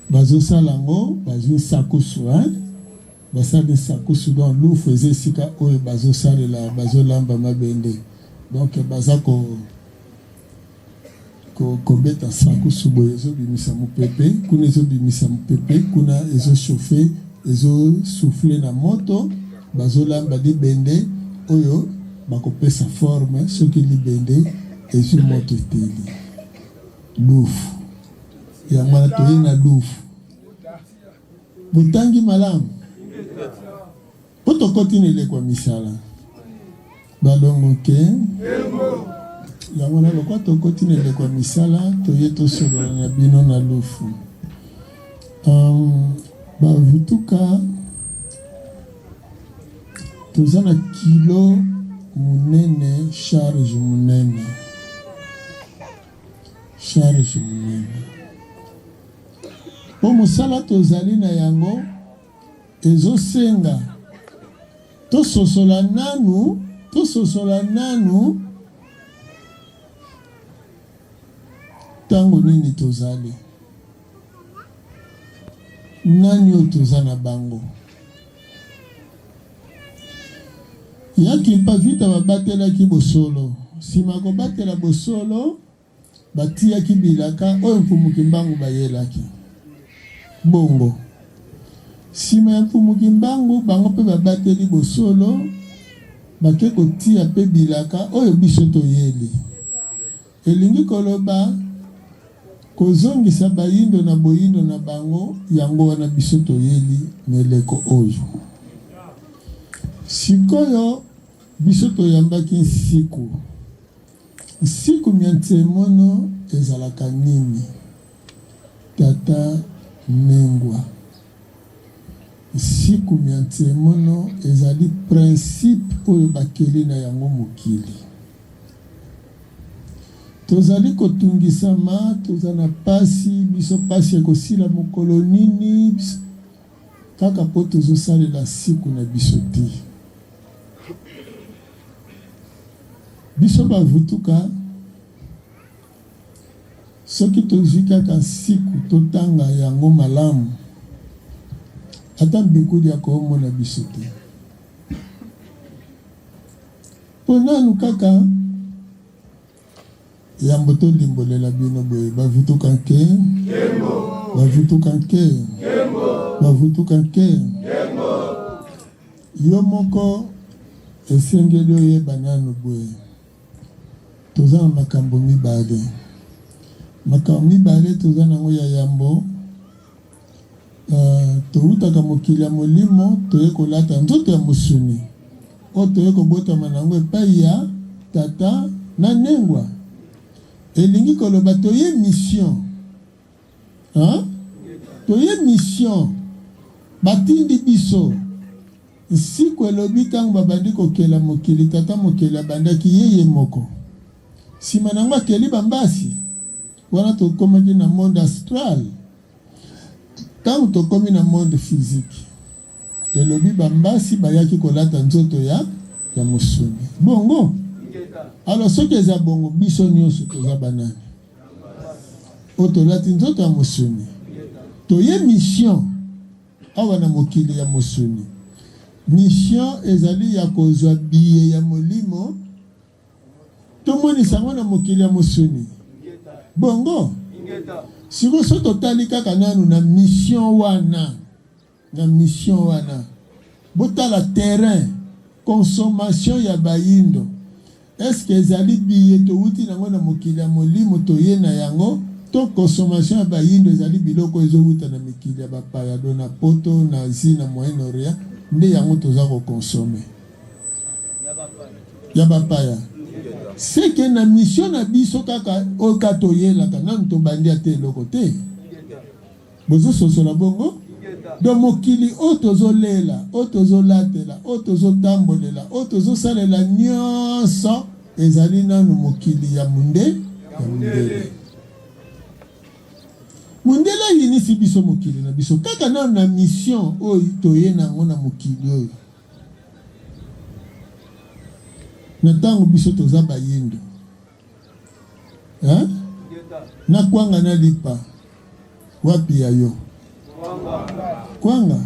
bazosala yango bazwi sakusu basali sakusu donc lufu eza esika oyo bazosalela bazolamba mabende donc baza kobeta sakusu boye ezobimisa mopepe kuna ezobimisa mopepe kuna ezochauffe ezosouffle na moto bazolamba libende oyo bakopesa forme soki libende ezwi moto eteli lufu yango wana toye na lufu botangi malamu po tokoti na elekwa misala balongo ke yango na lokwa tokoti na elekwa misala toye tosolola na bino na lufu bavutuka toza na kilo munene charge munene po mosala tozali na yango ezosenga tososola nanu tango nini tozali nani oyo toza na bango yaki mpavita babatelaki bosolo nsima kobatela bosolo batiaki bilaka oyo mpumuki mbangu bayelaki bongo nsima ya mpumuki mbangu bango mpe babateli bosolo bake kotia mpe bilaka oyo biso toyeli elingi koloba kozongisa bayindo na boyindo na bango yango wana biso toyeli meleko oyo sikoyo biso toyambaki nsiku miantemono ezalaka nini tata mengwa nsiku miantemono ezali principe oyo bakeli na yango mokili tozali kotungisama toza na pasi biso pasi ya kosila mokolo nini kaka po tozosalela siku na biso te biso bavutuka soki tozwi kaka siku totanga yango malamu ata mbikuli ya koomona biso te Ponanu kaka yambo to limbolela bino boye bavutuka nke yo moko esengeli oyeba nanu boye toza na makambo mibale toza nango ya yambo toutaka mokili ya molimo toye kolata nzoto ya mosuni o toye kobotama nango epai ya tata na nengwa elingi koloba toye mission batindi biso siku elobi ntango babandi kokela mokili tata mokili abandaki yeye moko nsima nango akeli bambasi wana tokomaki na monde astral ntango tokomi na monde physique elobi bambasi bayaki kolata nzoto ya mosuni bongo alors soki eza bongo biso nyonso toza banani o tolati nzoto ya mosuni toye mission awa na mokili ya mosuni mission ezali ya kozwa biye ya molimo tomonisa yango na mokili ya mosuni bongo siko so totali kaka nanu na mission wana botala terrain consommation ya bayindo est-ce que ezali biye touti nango na mokili ya molimo toye na yango to consommation ya bayindo ezali biloko ezowuta na mikili ya bapaya do na poto na Asie na Moyen-Orient nde yango toza kokonsome ya bapaya seke na mission na biso kaka oka toyelaka nanu tobandi ate eloko te bozososola bongo do mokili o tozolela o tozolatela o tozotambolela o tozosalela nyonso ezali nanu mokili ya mundele ayinisi biso mokili na biso kaka nanu na mission oyo toye nango na mokili oyo na ntango biso toza bayindo na kwanga na lipa wapi ya yo kwanga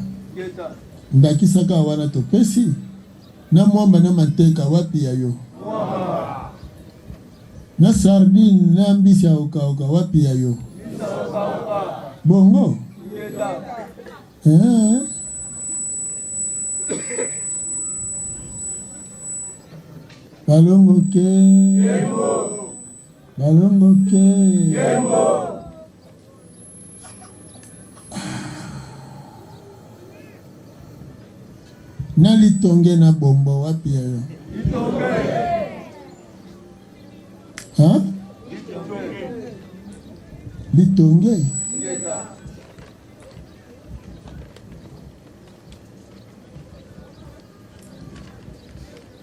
ndakisaka wana topesi na mwamba na manteka wapi ya yo na sardine na mbisi ya okaoka wapi ya yo bongo balongo ke na litonge na bombo wapi ya yo litonge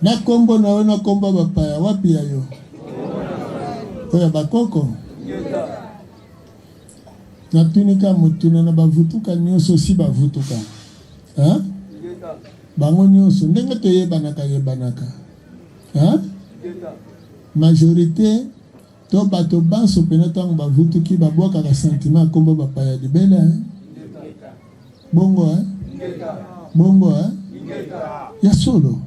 na kombo na we na kombo bapaya wapi ya yo oya bakoko na tunika mutuna na bavutuka nyonso si bavutuka bango nyonso ndenge toyebanaka majorité to bato banso pena ntango bavutuki babwakaka sentiment kombo bapaya libele bongo ya solo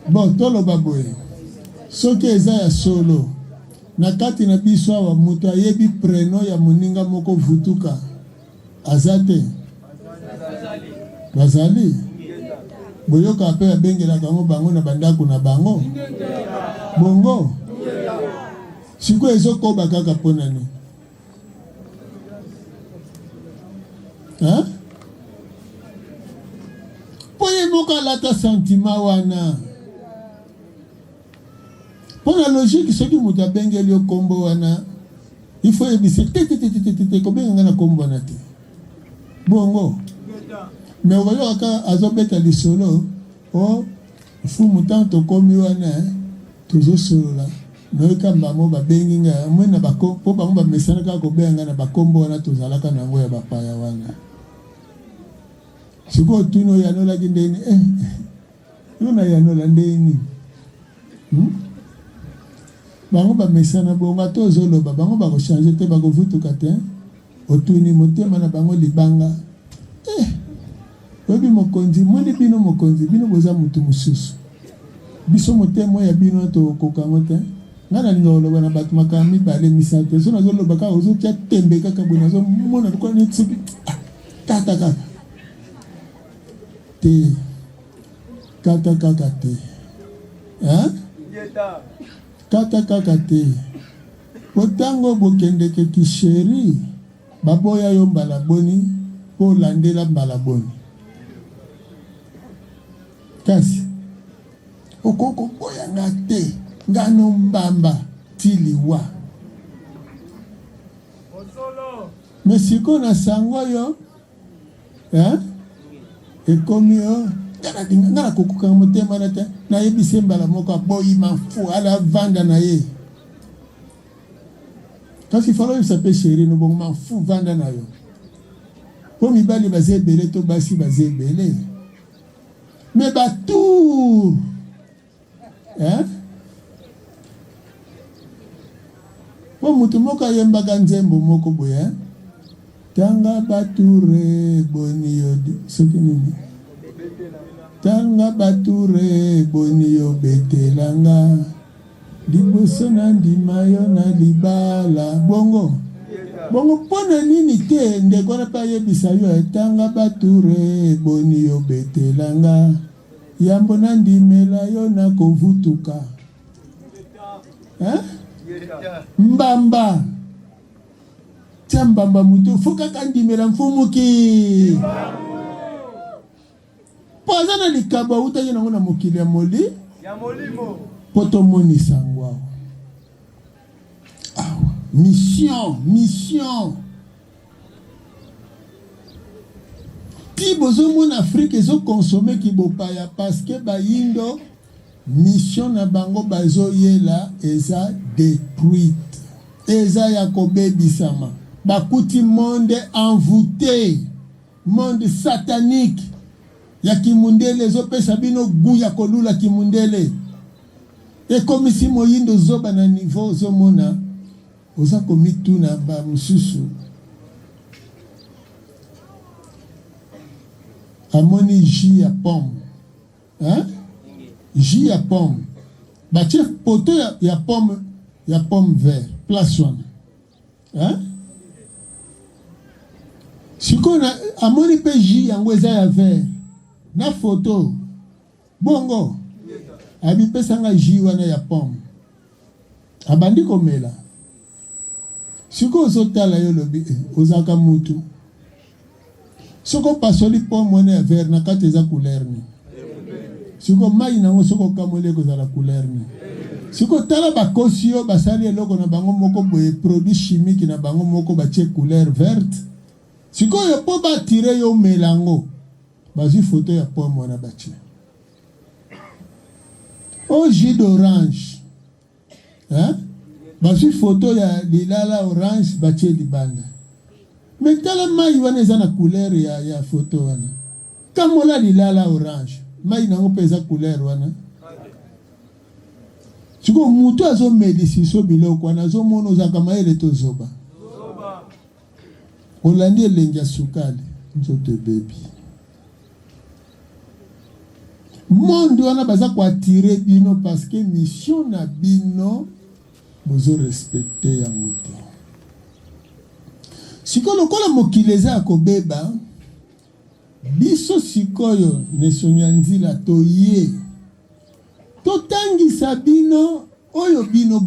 bon toloba boye soki eza ya solo na kati na biso awa moto ayebi preno ya moninga moko vutuka aza te bazali boyoka mpe abengelaka yango bango na bandako na bango bongo sikoyo ezokoba kaka mpo nani mpo ye moko alata sentiment wana mpo na logique soki moto abengeli yo kombo wana ifo yebise te kobenga na kombo wana te bongo me okoyokaka azobeta lisolo o fumu ntango tokomi wana tozosolola noyokamba mo babengi nga mwena mpo bango bamesana kaka kobenga na bakombo wana tozalaka nango ya bapaya wana sikoyo tuni oyanolaki ndeni yo na yanola ndeni bango bamesana bonga to zoloba bango bakochange te bakovutuka te otuni motema na bango libanga oyebi mokonzi moni bino mokonzi bino boza mutu mosusu biso motema ya bino tokokango te nga nalinga koloba na bato makambo mibale misato so nazoloba kaka ozotia tembe kaka boye nazomona lokola neti soki kata kaka te kata kaka te kata kaka te potango bokendeke kisheri baboya yo mbala boni po landela mbala boni kasi okoko boya nga te ngano mbamba tiliwa mesiko na sango yo ekomi yo ngana kokoka motema na te na yebise mbala moko boyi mafu ala vanda na ye kasi falo yebisa pe sheri no bongo mafu vanda na yo po mibali baza ebele to basi baza ebele me batour po mutu moko ayembaka nzembo moko boye tanga bature boni yo soki nini tanga bature boni yo betelanga liboso na ndima yo na libala bongo mpona nini te ndeko na pa yebisa yo tanga bature boni yo betelanga yambo na ndimela yo na kovutuka mbamba tia mbamba mutu fuka kandimela mfumuki po aza na likaba utaki nango na mokili ya molimo po tomonisa ngwa awa mission ti bozomona Afrique ezokonsome ki bopaya paske bayindo mission na bango bazoyela eza détruite eza ya kobebisama bakuti monde envoûté monde satanique ya kimundele ezopesa bino gu ya kolula kimundele ekomisi moyindo zoba na niveau ozomona oza komituna ba mususu amoni jus ya pomme jus ya pomme batie poto ya pomme vert place wana sikona amoni pe jus yango eza ya vert na photo bongo abipesanga jus wana ya pomme abandi komela siko ozotala yo lobi ozaka mutu soko pasoli pomme wana ya vert na kati eza couleur ni siko mai nango soko kamole kozala couleur ni siko tala bakosi yo basali eloko na bango moko boye produit chimique na bango moko batie couleur verte siko yo po batire yo melango bazwi photo ya pomme wana batie au jus d'orange bazwi photo ya lilala orange batie libanda mais tala mai wana eza na couleur ya photo wana kamola lilala orange mai nango mpe eza couleur wana siko mutu azomedisiso biloko wana azomona ozaka mayele tozoba olandi elengi ya sukali nzoto ebebi monde wana baza koatire bino parce que mission na bino bozo respecte yango te sikoyo lokola mokili eza ya kobeba biso sikoyo nesonya nzila toye totangisa bino oyo bino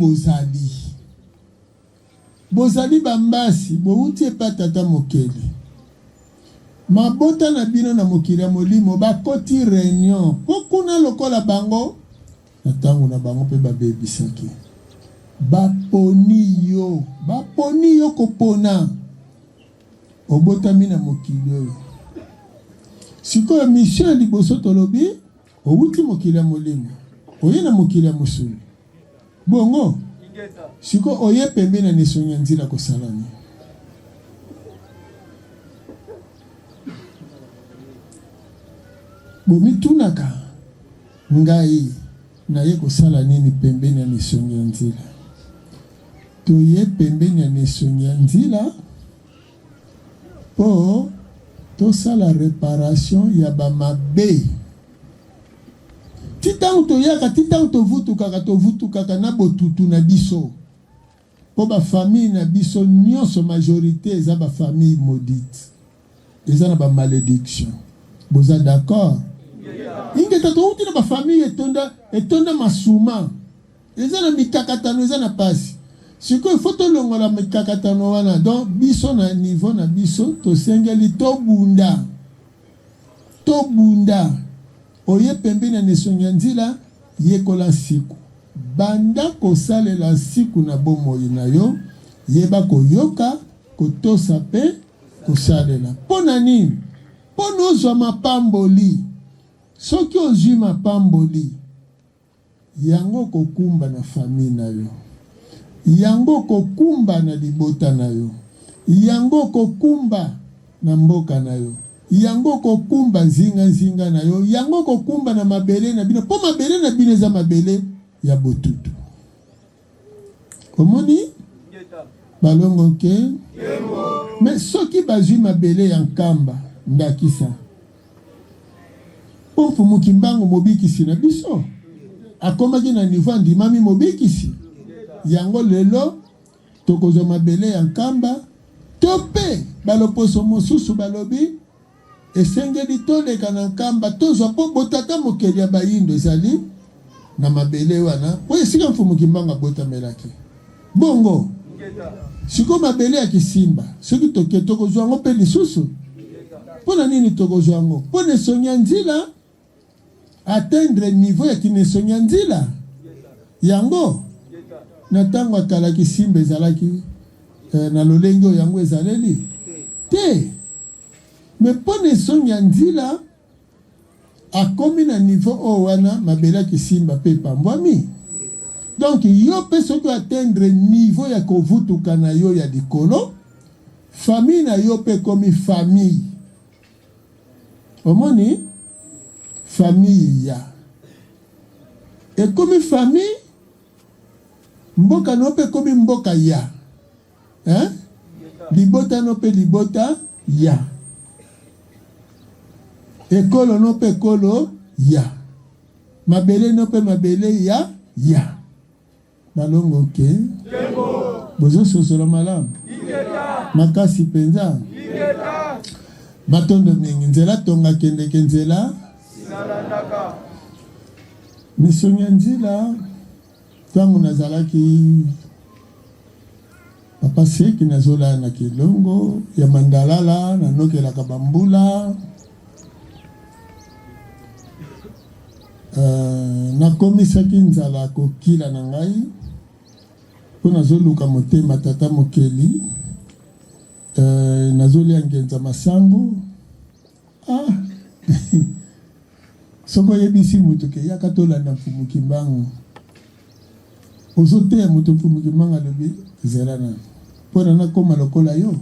bozali bambasi bouti epa tata mokeli mabota na bino na mokili ya molimo bakoti réunion po kuna lokola bango na ntango na bango mpe babebisaki baponi yo kopona obotami na mokili oyo sikoyo mission ya liboso tolobi outi mokili ya molimo oye na mokili ya mosuli bongo siko oye pembe na nesonya nzila kosalani bomitunaka ngai naye kosala nini pembe na nesonya nzila toye pembeni ya nesonya nzila po tosala réparation ya bamabe titango toyaka titango tovutukaka na botutu na biso po bafamille na biso nyonso majorité eza bafamille maudite eza na bamalédiction boza d'accord ingeta touti na bafamille etonda masuma eza na mikakatano eza na pasi sikoyo ifo tolongola mikakatano wana donc biso na niveau na biso tosengeli tobunda oye pembeni na nesonya nzila yekola siku banda kosalela siku na bomoi na yo yeba koyoka kotosa pe kosalela mpona nini mpona ozwa mapamboli soki ozwi mapamboli yango kokumba na famille na yo yango kokumba na libota na yo yango kokumba na mboka na yo yango kokumba nzinga na yo yango kokumba na mabele na bino po mabele na bino eza mabele ya botutu komoni balongo ke mais soki bazwi mabele ya nkamba ndakisa po mfumuki mbango mobikisi na biso akomaki na niveau andimami mobikisi yango lelo tokozwa mabele ya nkamba to mpe baloposo mosusu balobi esengeli toleka na nkamba tozwa mpo botata mokeli ya bayindo ezali na mabele wana po esika mfumuki mbango abotamelaki bongo siko mabele ya kisimba soki toke tokozwa yango mpe lisusu mpona nini tokozwa yango mpo nesonya nzila atteindre niveau ya kinesonya nzila yango na ntango akala kisimba ezalaki na lolenge oyo yango ezaleli te me mpo nesonya nzila akomi na niveau oyo wana mabele ya kisimba mpe epambwami donc yo mpe soki atteindre niveau ya kovutuka na yo ya likolo famille na yo mpe ekomi famille omoni famille ya ekomi famille mboka no mpe ekomi mboka ya libota no mpe libota ya ekolo no mpe ekolo ya mabele no mpe mabele ya balongo ke bozososola malamu makasi mpenza matondo mingi nzela tonga kendeke nzela nesonya nzila ntango nazalaki papa seki nazolala na kilongo ya mandalala nanokelaka bambula nakomisaki nzala kokila na ngai mpo nazoluka motema tata mokeli nazolia ngenza masango soko oyebisi mutu ke yaka tolanda mfumuki mbango ozoteya mutu mfumuki mbango alobi zela na mpona nakoma lokola yo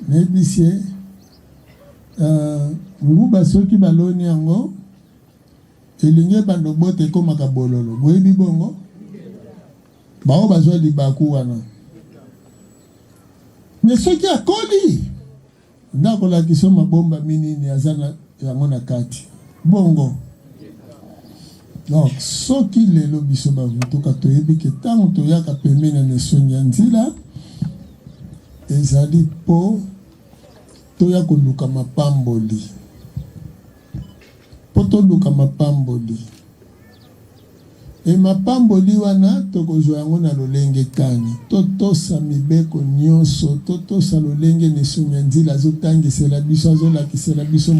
nayebisi ye nguba soki baloni yango elingi ebanda bote ekomaka bololo boyebi bongo bao bazwa libaku wana me soki akoli ndakolakisa mabomba minini aza yango na kati bongo donc soki lelo biso bavutuka toyebi ke ntango toyaka pembeni na nesonya nzila ezali mpo toya koluka mapamboli po toluka mapamboli mapamboli wana tokozwa yango na lolenge kani totosa mibeko nyonso totosa lolenge nesonya nzila azotangisela biso azolakisela biso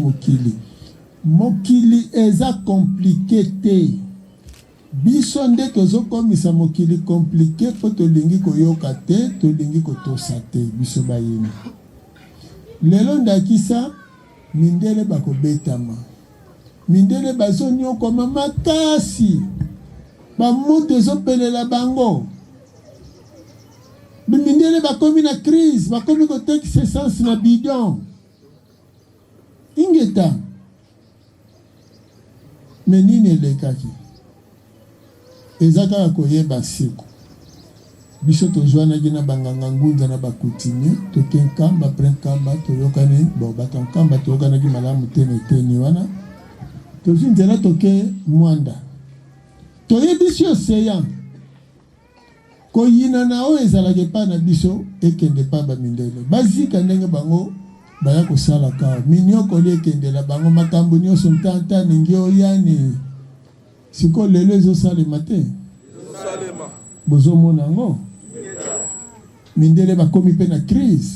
mokili eza komplike te biso nde tozokomisa mokili komplike po tolingi koyoka te tolingi kotosa te biso bayini lelo ndakisa mindele bakobetama mindele bazonyokoma makasi bamoto ezopelela bango bimindele bakomi na crise bakomi kotekisa essence na bidon ingeta me nini elekaki eza kaka koyeba siku biso tozwana gina banganga ngunza na bakutini toke nkamba après nkamba toyokani bon bato nkamba toyokana ki malamu tene teni wana tozwi nzela toke mwanda toyebi océan koyina na oyo ezalaka epai na biso ekende pa bamindele bazika ndenge bango baya kosala kawa miniokoli ekendela bango makambo nyonso ntanta ningi oyani siko lelo ezosalema te bozomona yango mindele bakomi mpe na crise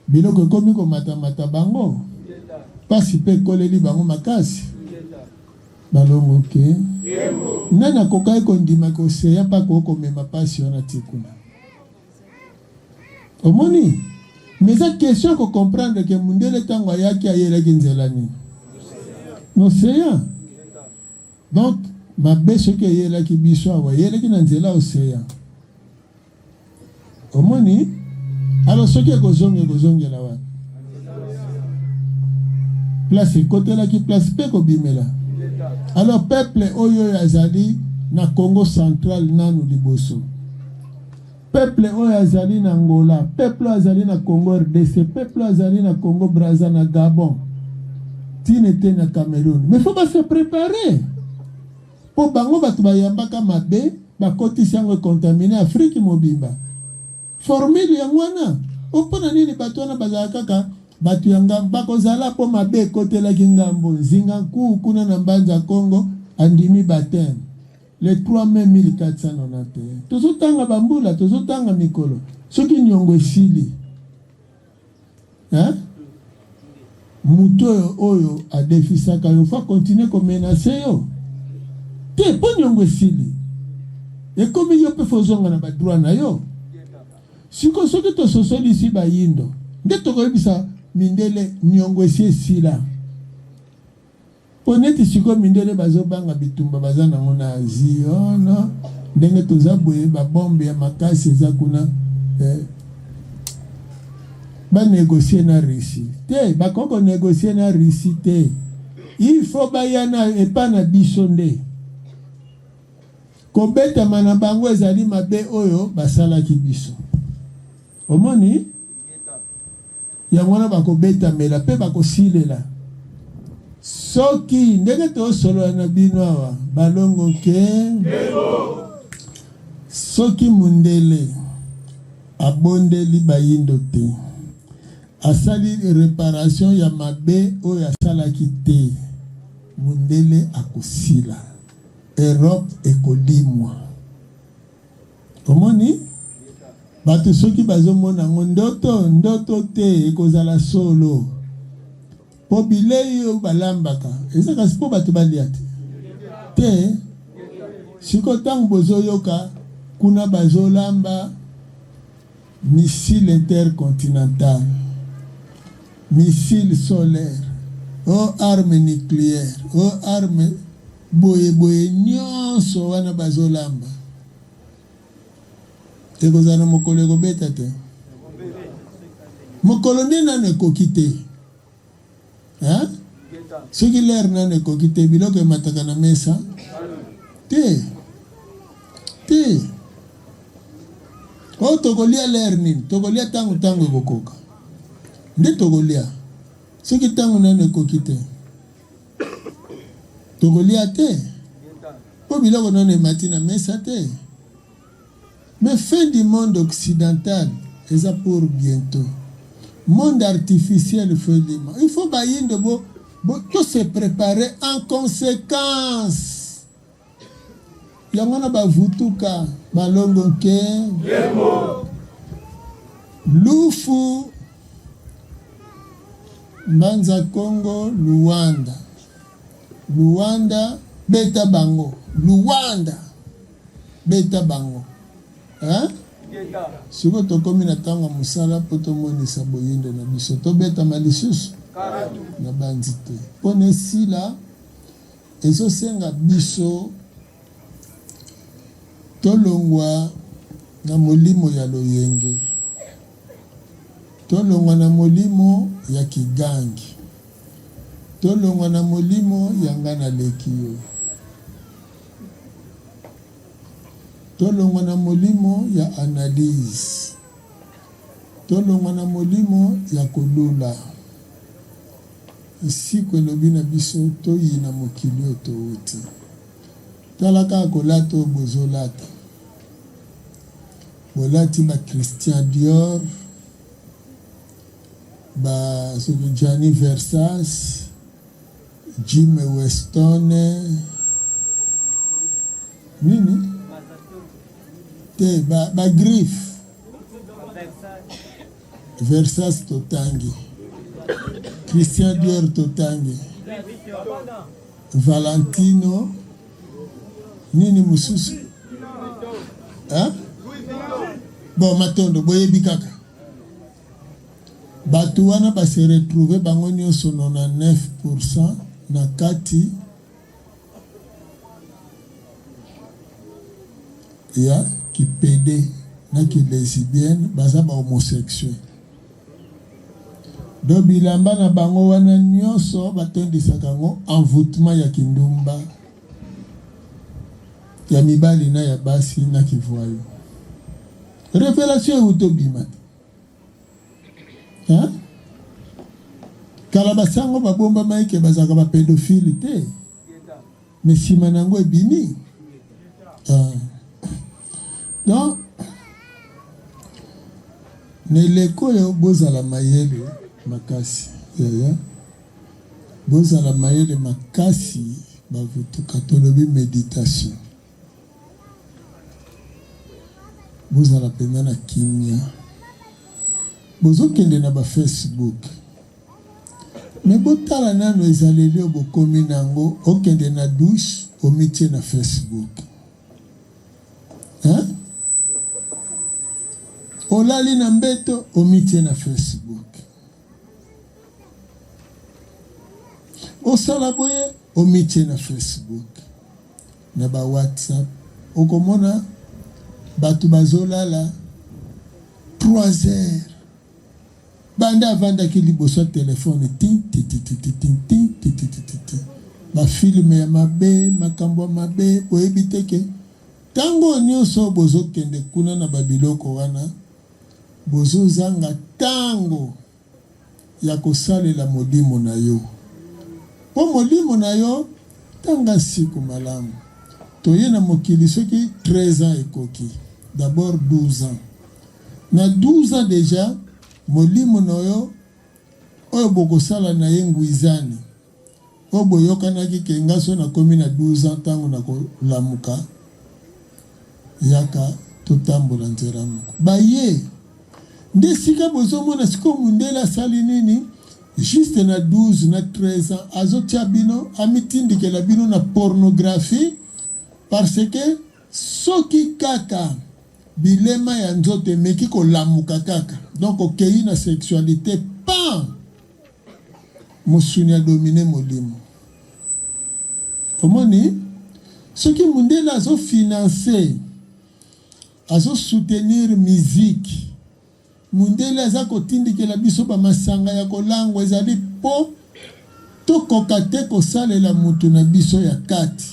biloko ekomi komatamata bango pasi mpe ekoleli bango makasi balongo ke nani akokai kondima koseya mpaka okomema pasi wana tikuna omoni mais eza question kocomprendre ke mundele ntango ayaki ayelaki nzela nini noseya donc mabe soki eyelaki biso awa eyelaki na nzela oseya omoni alo soki ekozongela wana place ekotelaki place mpe kobimela alors peuple oyo azali na Congo central nanu liboso peuple oyo azali na Angola peuple azali na Congo RDC peuple azali na Congo Brazza na Gabon tinete na Cameroun mais faut pas se préparer po bango batu bayambaka mabe bakotisi yango contaminer Afrique mobimba formule yango wana opona nini batu wana bazala kaka batu yanga bakozala po mabe kotelaki ngambo nzinga nkuu kuna na mbanza Congo andimi batem le 3 mai 1491 tozotanga bambula tozotanga mikolo soki nyongo esili muto oyo adefisaka yo fa continuer komenace yo te po nyongo esili ekomi yo pe fozonga na badroit na yo siko soki tososolisi bayindo nde tokoyebisa mindele nyongo esila poneti siko mindele bazobanga bitumba baza nango na Asie no ndenge toza boye babombe ya makasi eza kuna banegocie na Russie te bakoko negocie na Russie te il faut bayana epa na biso nde kobetama na bango ezali mabe oyo basalaki biso omoni yango wana bakobetamela mpe bakosilela soki ndenge tosolola na bino awa balongo ke soki mundele abondeli bayindo te asali réparation ya mabe oyo asalaki te mundele akosila Europe ekolimwa omoni bato soki bazomona ngo ndoto te ekozala solo po bilei oyo balambaka ezaka sipo bato balia te siko ntango bozoyoka kuna bazolamba missile intercontinental missile solaire o arme nucléaire o arme boye nyonso wana bazolamba ekozala mokolo ekobeta te mokolo nde nano ekoki te soki lere nano ekoki te biloko emataka na mesa te o tokolia lere nini tokolia ntango ekokoka nde tokolia soki ntango nano ekoki te tokolia te po biloko nano emati na mesa te. Mais fin du monde occidental, et ça pour bientôt. Monde artificiel, il faut bailler de beau, tout se préparer en conséquence. Yamana bavutuka, balongonke, Lufu, Mbanza Congo, Luanda, Beta Bango, Luanda, Beta Bango. Siko tokomi na tanga musala po tomonisa boyindo na biso tobeta malisusu na banzite pone sila ezosenga biso tolongwa na molimo ya loyenge tolongwa na molimo ya kigangi tolongwa na molimo ya ngana lekiyo tolongwa na molimo ya analyse, tolongwa na molimo ya kolula. Isi kwelobi na biso toyina mokili oyo touti. Tala kaka kolata oyo bozolata. Bolati ba Christian Dior, ba Gianni Versace, Jim Weston, nini? Te ba Griff, Versace totangi, Christian Dior totangi, Valentino, nini mususu? Hein? Bon, matondo, boyebi kaka. Batu wana ba se retrouver bango nyonso 99% na kati ya kipede na ki lesbienne baza ba homosexuel. Do bilamba na bango wana nyonso batondisaka ngo envoûtement ya kindumba ya mibali na ya basi na kivoyo. Révélation utobima. Hein? Kalabasango babomba maike bazaka ba pédophile te. Mais simanango ebini. Donc neleko yo bozala mayele makasi. Bozala mayele makasi bavutuka tolobi méditation. Bozala pena na kimia. Bozokende na ba Facebook. Mais botala nano ezaleli obokomi nango okende na douche omitie na Facebook. Hein? Olali na mbeto omitie na Facebook. Osala boye omitie na Facebook. Na ba WhatsApp. Okomona batu bazolala 3 heures. Banda vanda ki liboso telefone tin tin tin tin tin tin tin tin tin. Ba film ya mabe, makambo mabe, oebiteke. Tango nyonso bozo kende kuna na babiloko wana. Bozo zanga tango ya kosalela molimo na yo. Po molimo na yo tanga siku malamu. Toye na mokili soki 13 ans ekoki. D'abord 12 ans. Na 12 ans déjà molimo noyo oyo bokosala na ye nguizani oyo boyokanaki ke ngaso na komi na 12 ans ntango na kolamuka yaka totambola nzela moko baye nde sika bozomona siko mundele asali nini juste na 12 na 13 ans azotia bino amitindikela bino na pornographie parce que soki kaka bilema ya nzoto emeki kolamuka kaka donc okei na sexualité pas mosuni a dominé molimo omoni soki mundele azo financer azo soutenir musique mundele aza kotindikela biso bamasanga ya kolangwa ezali po tokoka te kosalela mutu na biso ya kati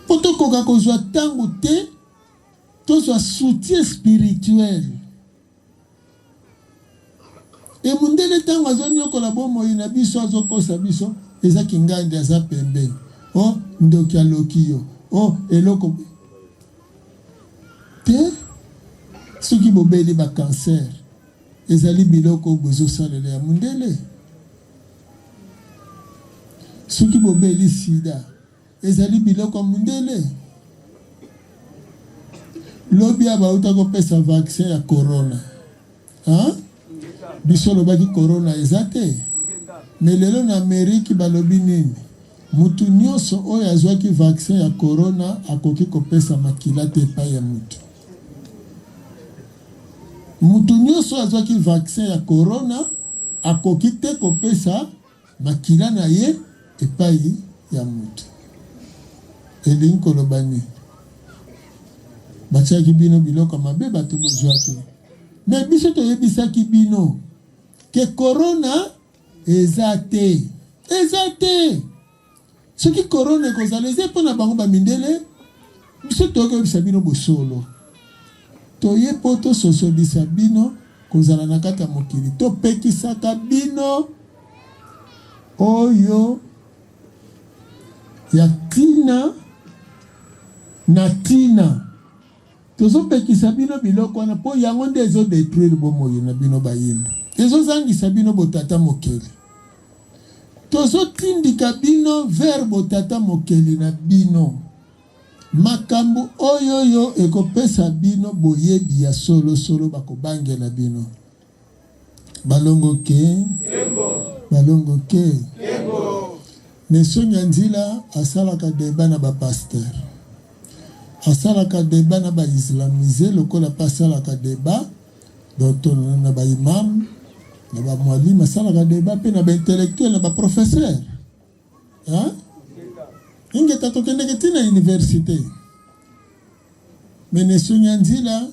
po tokoka kozwa ntango te tozwa soutien spirituel. Et mundele tango azonyokola bomoi na biso azokosa biso eza kingandi aza pembeni. Oh ndoki aloki yo. Oh eloko te soki bobeli ba cancer ezali biloko bozo salela ya mundele. Soki bobeli sida ezali biloko mundele. Lobi abauta kopesa vaccin ya corona. Hein? Biso lobaki corona ezate. Melelo na Ameriki balobi nini? Mutu nyonso oyo azwaki vaccin ya corona akoki kopesa makila te epai ya mutu. Mutu nyonso azwaki vaccin ya corona akoki te kopesa makila na ye epai ya mutu. Elingi koloba nini? Bachaki bino biloko mabe batu bozwaki. Mais biso toyebisaki bino ke corona ezate. Ezate. Soki corona ekozala eza mpona bango bamindele biso toyebisa bino bosolo toye po tososolisa bino kozala na kati ya mokili topekisaka bino oyo ya tina na tina tozopekisa bino biloko wana mpo yango nde ezodetruire bomoi na bino bayimba ezozangisa bino botata mokeli tozotindika bino vers botata mokeli na bino makambo oyoyo ekopesa bino boyebi ya solo bakobangela bino balongo ke balongo ke Nesonya Nzila asalaka deba na bapaster asalaka deba na baislamize lokola pa asalaka deba docteur na baimam na bamwalim asalaka deba mpe na baintellectuel na baprofesseur ingeta tokendeke ti na université me Nesonya Nzila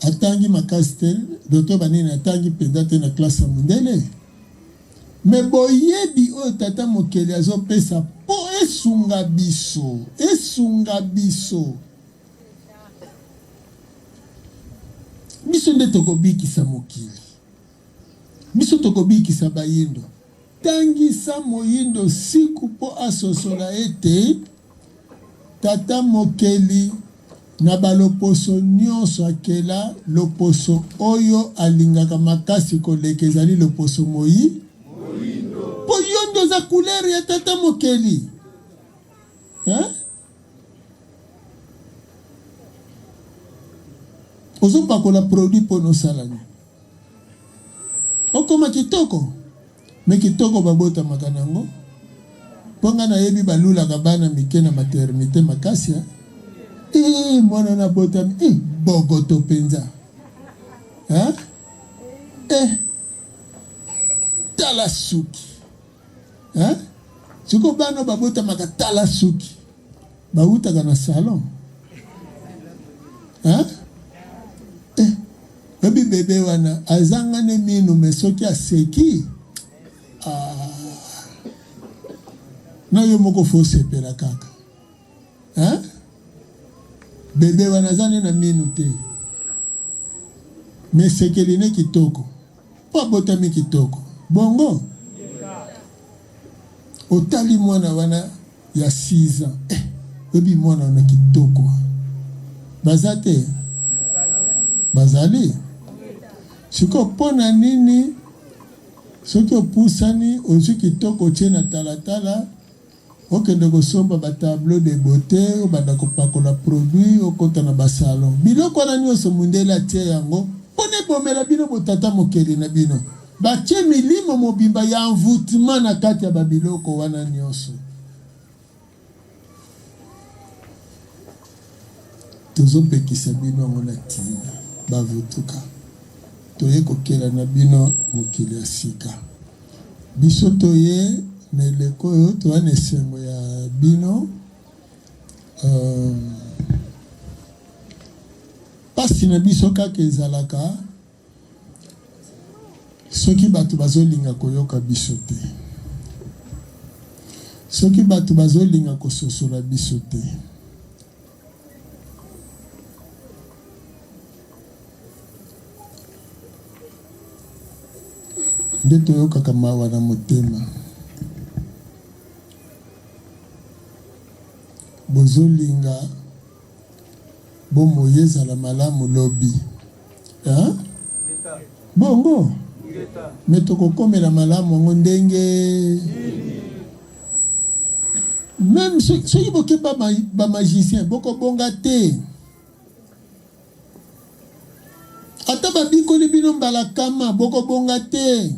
atangi makasi te docteur banini atangi mpenza te na classe ya mondele me boyebi oyo tata mokeli azopesa po esunga biso biso nde tokobikisa mokili biso tokobikisa bayindo tangisa moyindo siku po asosola ete tata mokeli na baloposo nyonso akela loposo oyo alingaka makasi koleka ezali loposo moyi po yondo za couleur ya tata mokeli ozopakola produit mpo nosalani okoma kitoko me kitoko babotamaka nango mpo nga nayebi balulaka bana mike na maternité makasi mwana na botami bogoto mpenza tala suki siko bana babotamaka tala suki bautaka na salon babi bebe wana azangane mino me soki aseki na yo moko fo sepela kaka bebe wana zane na mino te me sekeli ne kitoko po abotami kitoko bongo otali mwana wana ya 6 ans obi mwana wana kitoko baza te bazali siko pona nini soki opusani ozwi kitoko otie na talatala okende kosomba batableau de beauté obanda kopakola produit okota na basalon biloko wana nyonso mundele atie yango mpona ebomela bino botata mokeli na bino batie milimo mobimba ya envoûtement na kati ya babiloko wana nyonso tozopekisa bino yango na tina bavutuka toye kokela na bino mokili ya sika biso toye na eleko oyo toya na esengo ya bino pasi na biso kaka ezalaka soki bato bazolinga koyoka biso te soki bato bazolinga kososola biso te nde toyokaka mawa na motema bozolinga bomoye ezala malamu lobi bongo me tokokomela malamu yango ndenge même soki boke bamagicien bokobonga te ata babikoli bino mbala kama bokobonga te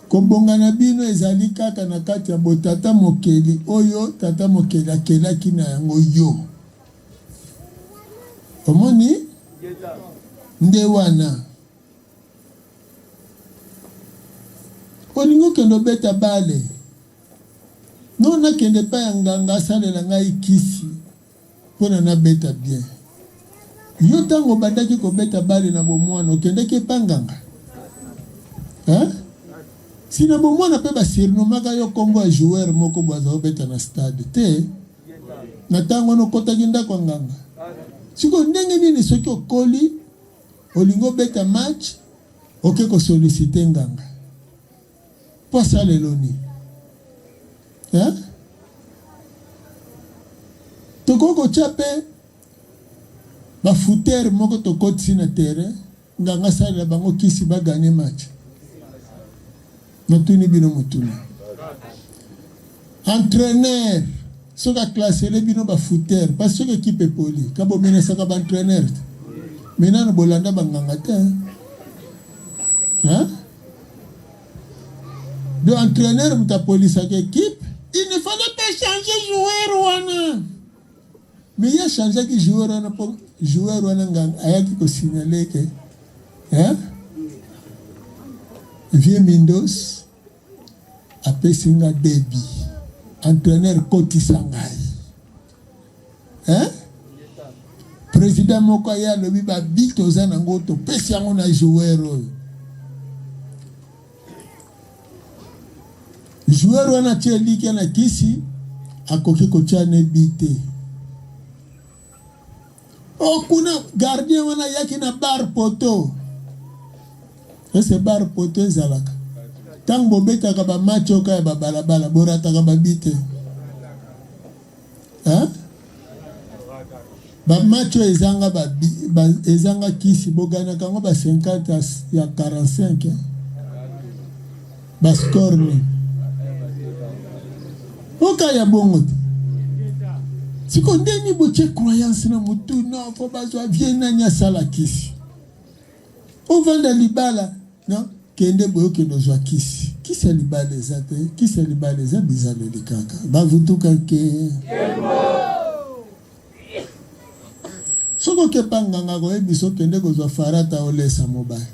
kobonga na bino ezali kaka na kati ya botata mokeli oyo tata mokeli akelaki na yango yo omoni nde wana olingi okende obeta bale no nakende pa ya nganga asalela ngai kisi mpona nabeta bien yo ntango obandaki kobeta bale na bomwana okendeki epa nganga sina bomwana mpe basirinomaka yo kombo ya joueur moko bwaza obeta na stade te na tango no kota kinda kwa nganga siko ndenge nini soki okoli olingo beta match oke ko solliciter nganga po salelo ni tokoko chape ba footer moko tokoti na terrain nganga sala bango kisi ba gagner match matuni bino mutuna entraîneur soka classé les bino ba footer parce que équipe poli kabo mena saka ba entraîneur mena no bolanda banganga te de entraîneur muta police ak équipe il ne fallait pas changer joueur wana mais il a changé qui joueur wana pour joueur wana nganga ayaki ko signaler que vieux Mindos apesi nga debi entraîneur Koti Sangai président moko ya lobi ba bito za nango to pesi yango na joueur oyo joueur wana teli ke na kisi akoki ko chane bite okuna gardien wana yaki na bar poto ese bar poto ezalaka tango bobetaka ba match oka ba balabala borataka ba bite ba match ezanga ezanga kisi bogana kango ba 50 ya 45 ba score ni oka ya bongo siko ndeni boche croyance na mutu no fo bazwa viena nya sala kisi o vanda libala no kende boyo kendo zwa kisi kisa libala ezate kisa libala eza bizalo likaka bavutuka ke soko ke panganga ko ebiso kende ko zwa farata olesa mobile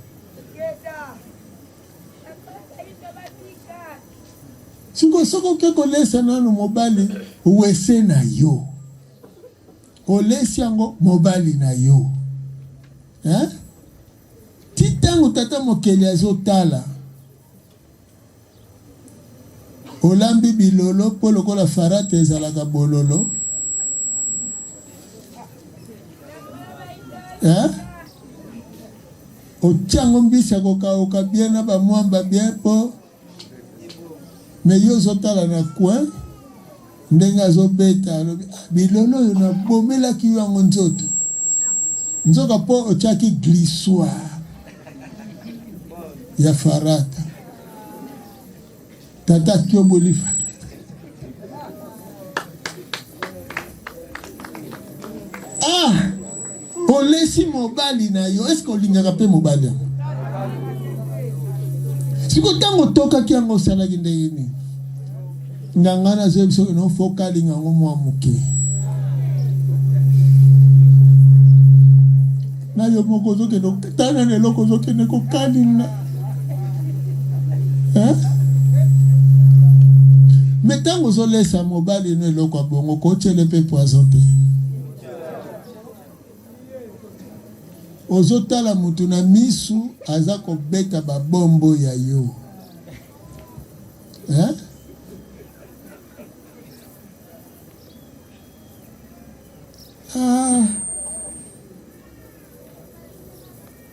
soko ke ko lesa nanu mobile uwese na yo olesi yango mobile na yo titango tata mokeli azotala olambi bilolo po lokola farata ezalaka bololo otiango mbisa kokauka bien na bamwamba bien po me yo ozotala na coin ndenge azobeta alobi bilolo oyo nabomelaki yango nzoto nzoka po otiaki glissoire ya farata tata kioboli farata olesi mobali na yo est-ce que olingaka pe mobali yango siko ntango tokaki yango osalaki ndenge nini nganga nazoyebi soki nofo kalinga yango mwa moke na yo moko ozokende tana na eloko ozokende kokalinga me ntango ozolesa mobali no eloko ya bongo kotyele mpe poison te ozotala mutu na misu aza kobeta babombo ya yo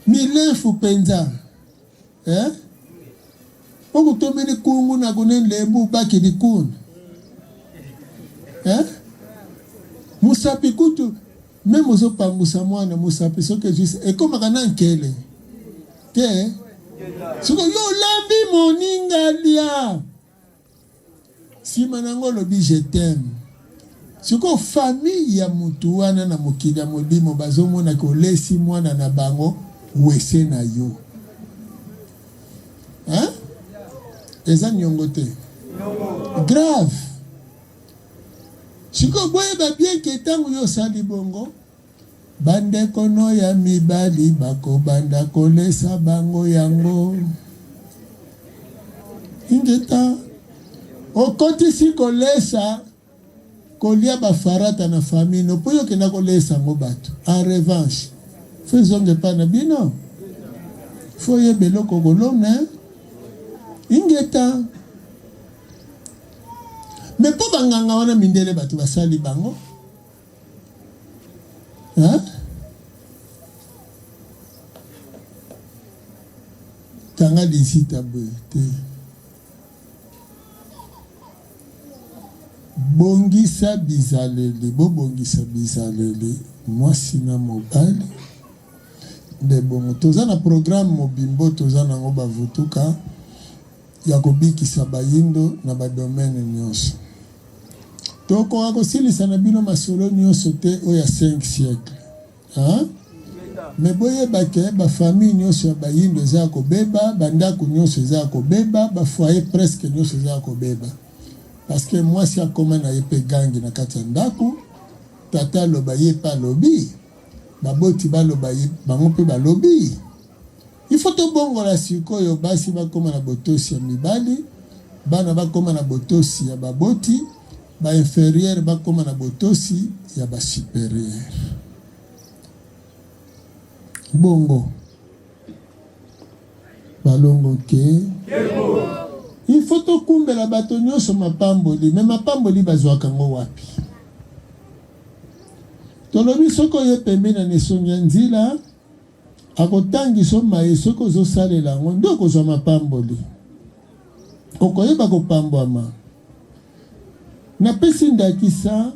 milefu penza okutomini kungu na kunenlembu bakili kuna musapi kutu même ozopangusa mwana musapi soki juste ekomaka na nkele te soki yo olambi moninga lia nsima nango olobi je t'aime siko famille ya mutu wana na mokili ya molimo bazomonaki olesi mwana na bango wese na yo eza nyongo te grave siko boyeba bien ke ntango yo osali bongo bandeko no ya mibali bakobanda kolesa bango yango ingeta okotisi kolesa kolia bafarata na famille no po yo kenda kolesa ngo bato en revanche fezonge pa na bino fo yeba eloko kolona ingeta me po banganga wana mindele bato basali bango Hein? Tanga d'ici taboué. Bongisa bizaleli, bongisa bizaleli, moi sina mobali. De bon, toza na programme mobimbo toza na ngoba vutuka ya kobikisa bayindo na ba domaine nyonso. Toko akosilisa na bino masolo nyonso te oya 5 siècle. Hein? Mais boye bake ba famille nyonso ya bayindo za kobeba, bandako nyonso za kobeba, ba foyer presque nyonso za kobeba. Parce que moi si akoma na yepe gangi na kati ya ndako, tata loba ye pa lobi. Baboti baloba ye bango pe balobi. Il faut to bongo la sikoyo basi bakoma na botosi ya mibali, bana bakoma na botosi ya baboti, ba inférieur bakoma na botosi ya ba supérieur. Bongo balongo ke il faut to kumbela bato nyonso mapamboli, mais mapamboli bazwaka ngo wapi? Tolobi soko ye pembe na nesonga nzila akotangi so maye soko zo salela ngo ndoko zo mapamboli okoyeba kopambwama na pesi ndakisa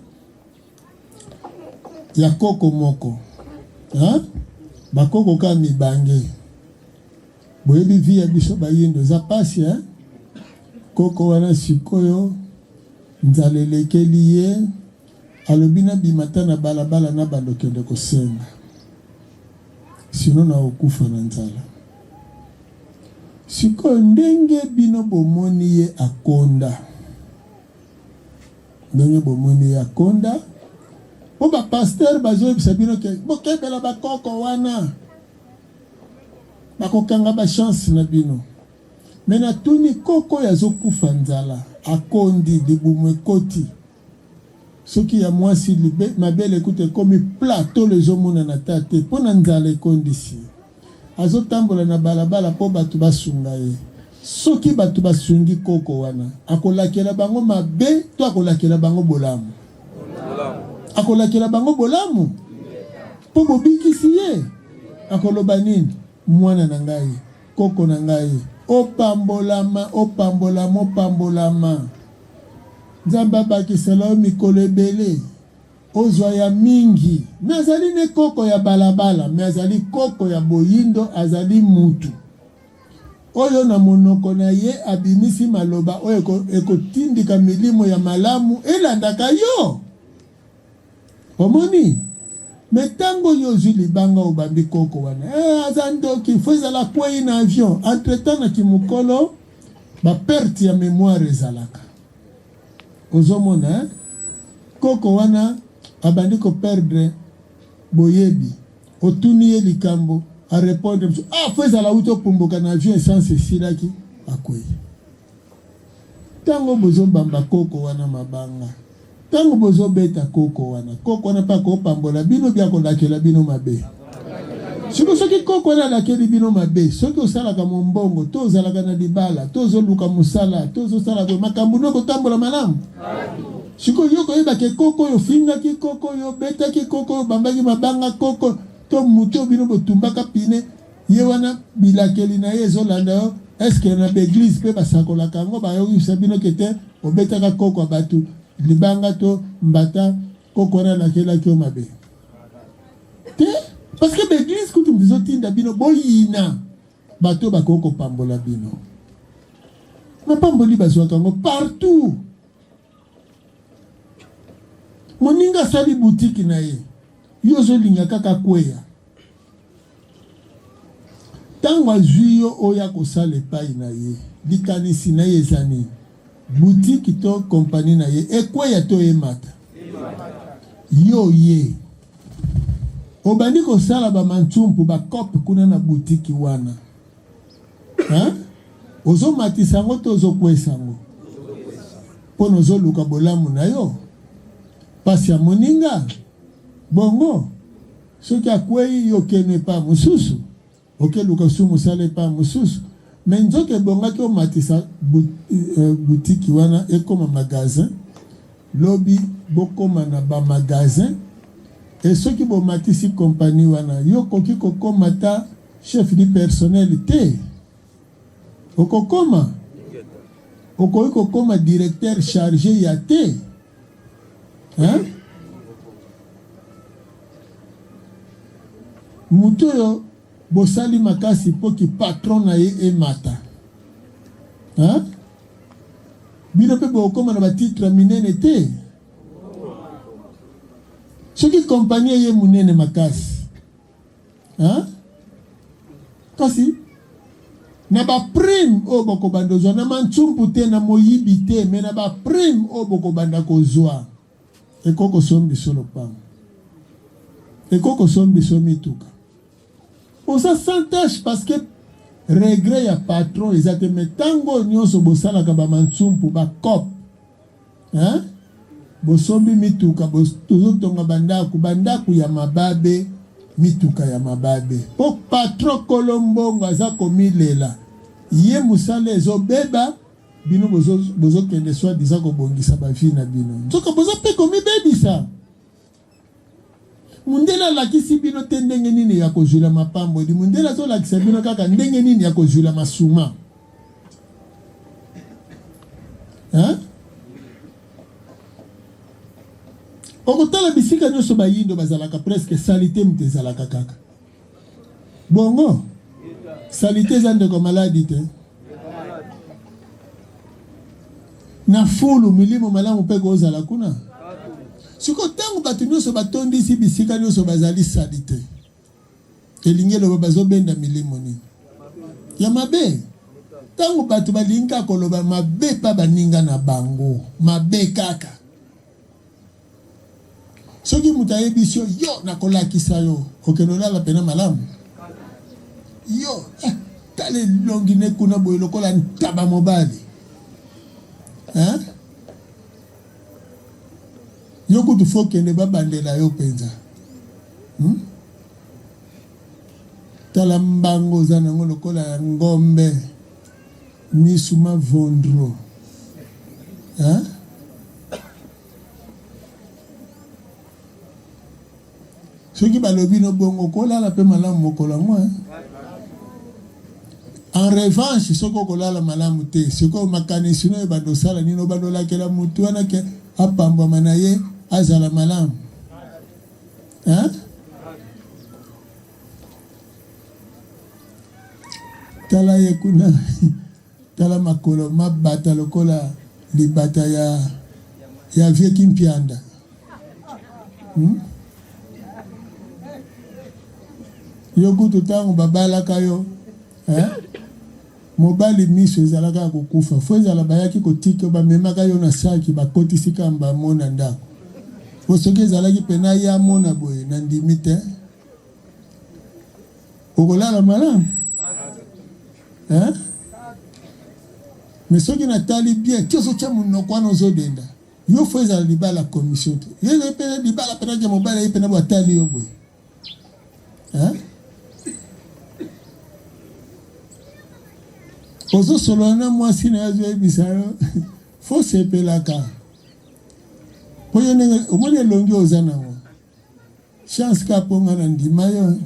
ya koko moko ha bakoko ka mibange boyebi vi ya biso bayindo za pasi ha koko wana sikoyo nzalelekeli ye alobina bimata na balabala na balokende kosenga sino na okufa na nzala sikoyo ndenge bino bomoni ye akonda ndenge bomoni ye akonda po bapaster bazoyebisa bino ke bokebela bakoko wana bakokanga bachance na bino me na tuni koko yazokufa nzala akondi libumu ekoti soki ya mwasi libe mabele ekute komi plateau les hommes na tate pona nzala ekondisi azotambola na balabala po batu basunga ye soki batu basungi koko wana akolakela bango mabe to akolakela bango bolamu akolakela bango bolamu po bobikisi ye akoloba nini mwana na ngai koko na ngai opambolama opambolama opambolama nzamba bakisela mikolo ebele ozwa ya mingi me azali ne koko ya balabala me azali koko ya boyindo azali mutu oyo na monoko na ye abimisi maloba oyo ekotindika milimo ya malamu elandaka yo omoni metango yozwi libanga obambi koko wana aza ndoki fo ezala kwei na avion entretemps na kimokolo baperte ya mémoire ezalaka ozomona koko wana abandi ko perdre boyebi otuni ye likambo a répondre fo ezala uto pumbuka na avion essence esilaki akwei tango bozobamba koko wana mabanga tango bozobeta koko wana pa kopambola bino bya kolakela bino mabe soki koko wana lakeli bino mabe soki osalaka mombongo to ozalaka na libala to ozoluka musala to ozosala ko makambo no kotambola malamu siko yoko yeba ke koko yo fingaki koko yo betaki koko bambaki mabanga koko to muto bino botumbaka pine ye wana bilakeli na ye ezolanda yo eske na beglise pe basakolaka ngo bayoyisa bino kete obetaka koko abatu libanga to mbata koko na lakela kyo mabe te parce que l'église kutu mbizotinda bino boyina bato bakoko pambola bino mapamboli bazwaka ngo partout moninga sali boutique na ye yozolinga kaka kweya tango azwi yo oya kosala epai na ye likanisi na ye ezani boutique to compagnie na ye ekweya to emata yo ye obandi kosala bamantsumpu bakope kuna na boutique wana ozomatisa ngo to ozokwesa ngo mpo nozoluka bolamu na yo pasi ya moninga bongo soki akwei yokene pa mosusu okeluka su mosala pa mosusu me nzoka ebongaki omatisa boutique wana ekoma magasin lobi bokoma na bamagasin et ceux qui vont matisi compagnie wana yo koki kokoma chef du personnel te okokoma okoki kokoma directeur chargé ya te hein mutu oyo bosali makasi po ki patron na ye emata hein bino mpe bokoma na batitre minene te soki kompanie ye munene makasi hein kasi na ba prime o boko bandozwa na mantsumpu te na moyibi te me na ba prime o boko banda kozwa ekoko sombi solo pam ekoko sombi somituka osa santage parce que regret ya patron ezate metango nyonso bosalaka ba mantsumpu ba cop hein bosombi mituka tozotonga bandaku ya mababe mituka ya mababe po patron kolombongo aza komilela ye musala ezobeba bino bozokende soi disant kobongisa bafi na bino nzoka boza mpe komibebisa mundela alakisi bino te ndenge nini ya kozwila mapambo di mundela azolakisa bino kaka ndenge nini ya kozwila masuma hein okotala bisika nyonso bayindo bazalaka presque salite mutu ezalaka kaka bongo salite eza ndeko maladi te na fulu milimo malamu mpe kozala kuna siko ntango bato nyonso batondisi bisika nyonso bazali salite elingi eloba bazobenda milimo nini ya mabe ntango bato balinga koloba mabe pa baninga na bango mabe kaka soki mutu ayebi yo nakolakisa yo okende olala pena malamu yo tala elongi ne kuna boye lokola ntaba mobali hein yo kutu fo kende babandela yo mpenza tala mbango oza nango lokola ya ngombe misuma vondro hein soki balobi no bongo kolala pe malamu mokolo mwa en revanche soko kolala malamu te soko makanisi no bandosala nino bandolakela mutu wana ke apambwama na ye azala malamu hein tala ye kuna tala makolo mabata lokola libata ya vie kimpianda yo kutu tango babalaka yo mobali miso ezalaka kokufa fo ezala bayaki kotika bamemaka yo na saki bakotisika bamona ndako po soki ezalaki pena ya mona boye na ndimi te okolala malamu mais soki natali bien tioso tia monoko wana ozodenda yo fo ezala libala commission te yo ezali pena libala pena ke mobali ayi pena boatali yo boye ozo solo na mwasi na yazo ebisa yo fo sepelaka po yo nenge omoni elongi oza nango chance ka ponga na ndima yo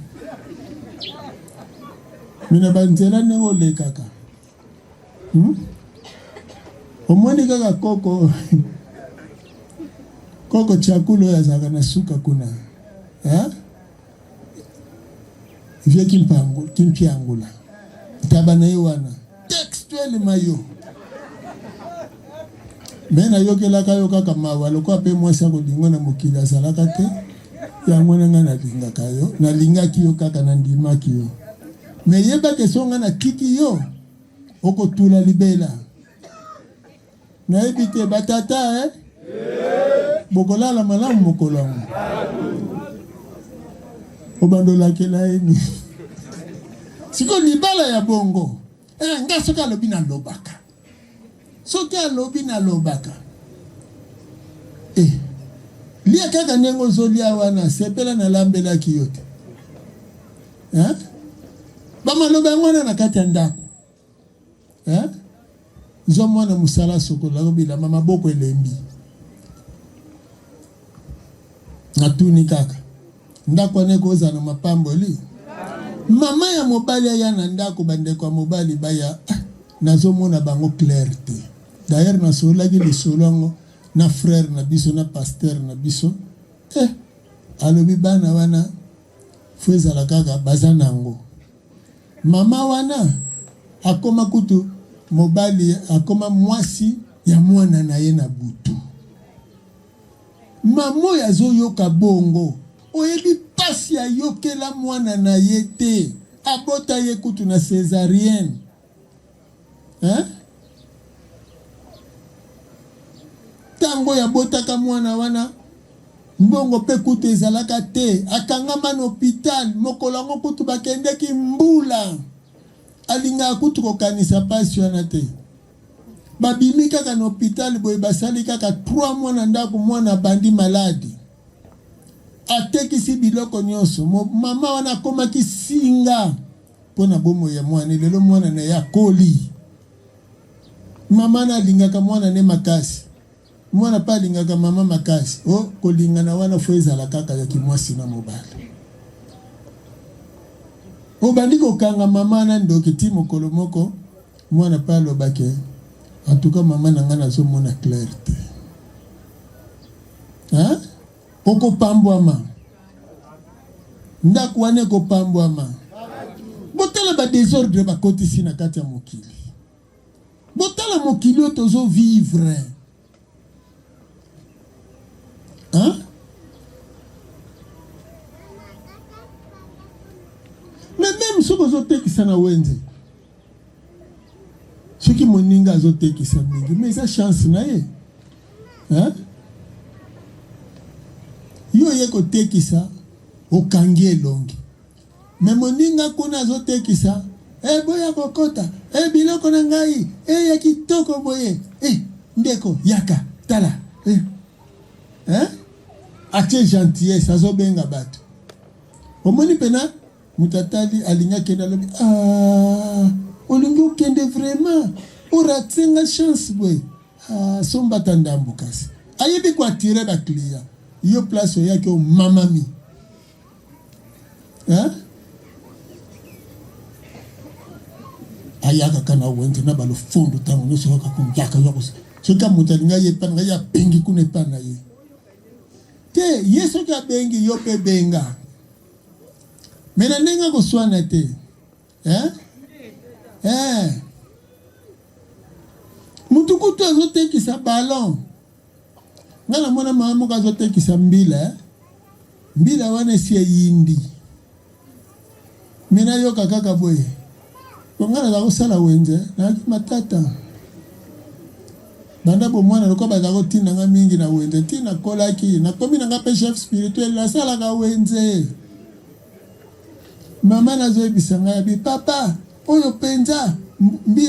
mina banzela ndenge olekaka omoni kaka koko chakula oyo azalaka na suka kuna vie kimpiangula taba na ye wana textuellement yo me nayokelaka yo kaka mawa lokola mpe mwasi akolingo na mokili azalaka te yango na ngai nalingaka yo nalingaki yo kaka nandimaki yo me yebake so ngai natiki yo okotula libela nayebi te batata bokolala malamu mokolo yango obandolakela eni siko libala ya bongo nga soki alobi nalobaka soki alobi nalobaka lia kaka ndenge ozolia wana sepela nalambelaki yo te bamaloba yango wana na kati ya ndako nzomona mosala sokola kobilama maboko elembi natuni kaka ndako ne koza na mapamboli mama ya mobali ya na ndako bandeko ya mobali baya nazomona bango clarté. D'ailleurs na solaki lisolongo na frère na biso na pasteur na biso alobi bana wana fweza la kaka bazanango mama wana akoma kutu mobali akoma mwasi ya mwana na ye na butu mamo ya zoyoka bongo oyebi pasi ya yokela mwana na ye te abota ye kutu na césarienne tango ya botaka mwana wana mbongo pe kutu ezalaka te akangama na hôpital mokolango kutu bakendeki mbula alinga kutu kokanisa pasi wana te babimi kaka na hôpital boye basali kaka 3 mois na ndako mwana bandi maladi atekisi biloko nyonso mama wana akomaki singa mpona bomo ya mwana lelo mwana na ya koli mama na alingaka mwana ne makasi mwana pa alingaka mama makasi kolingana wana fo ezala kaka ya kimwasi na mobali obandi kokanga mama na ndoki ti mokolo moko mwana pa alobake en tout cas mama na nga nazomona clarté okopambwama ndako wana ekopambwama botala badésordre bakotisi na kati ya mokili botala mokili oyo tozovivre mais même soki ozotekisa na wenze soki moninga azotekisa mingi mais eza chance na ye yo ye kotekisa okangi elongi mais moninga kuna azotekisa boya kokota biloko na ngai ya kitoko boye ndeko yaka tala atie gentillesse azobenga bato omoni pena mutatali alinya kenda lobi olingi okende vraiment oratenga chance boye sombata ndambo kasi ayebi koatire baclient yo place oyaki o mamami ayaka kana wenze na balo fondo tango nyonso kaka kumjaka yoko soka mutalinga ye panga ya bengi kuna pana ye te yeso ka bengi yo pe benga mena nenga ko swana te mutukutu azotekisa ballon ngala mwana mama ko azotekisa mbila wana si yindi mena yo kaka boye ngala za kosala wenze na matata banda bo mwana loko baza kotinda nga mingi na wenze tina kolaki na komi na nga pe chef spirituel la sala ka wenze mama nazo ebisanga ya bi papa oyo penza mbila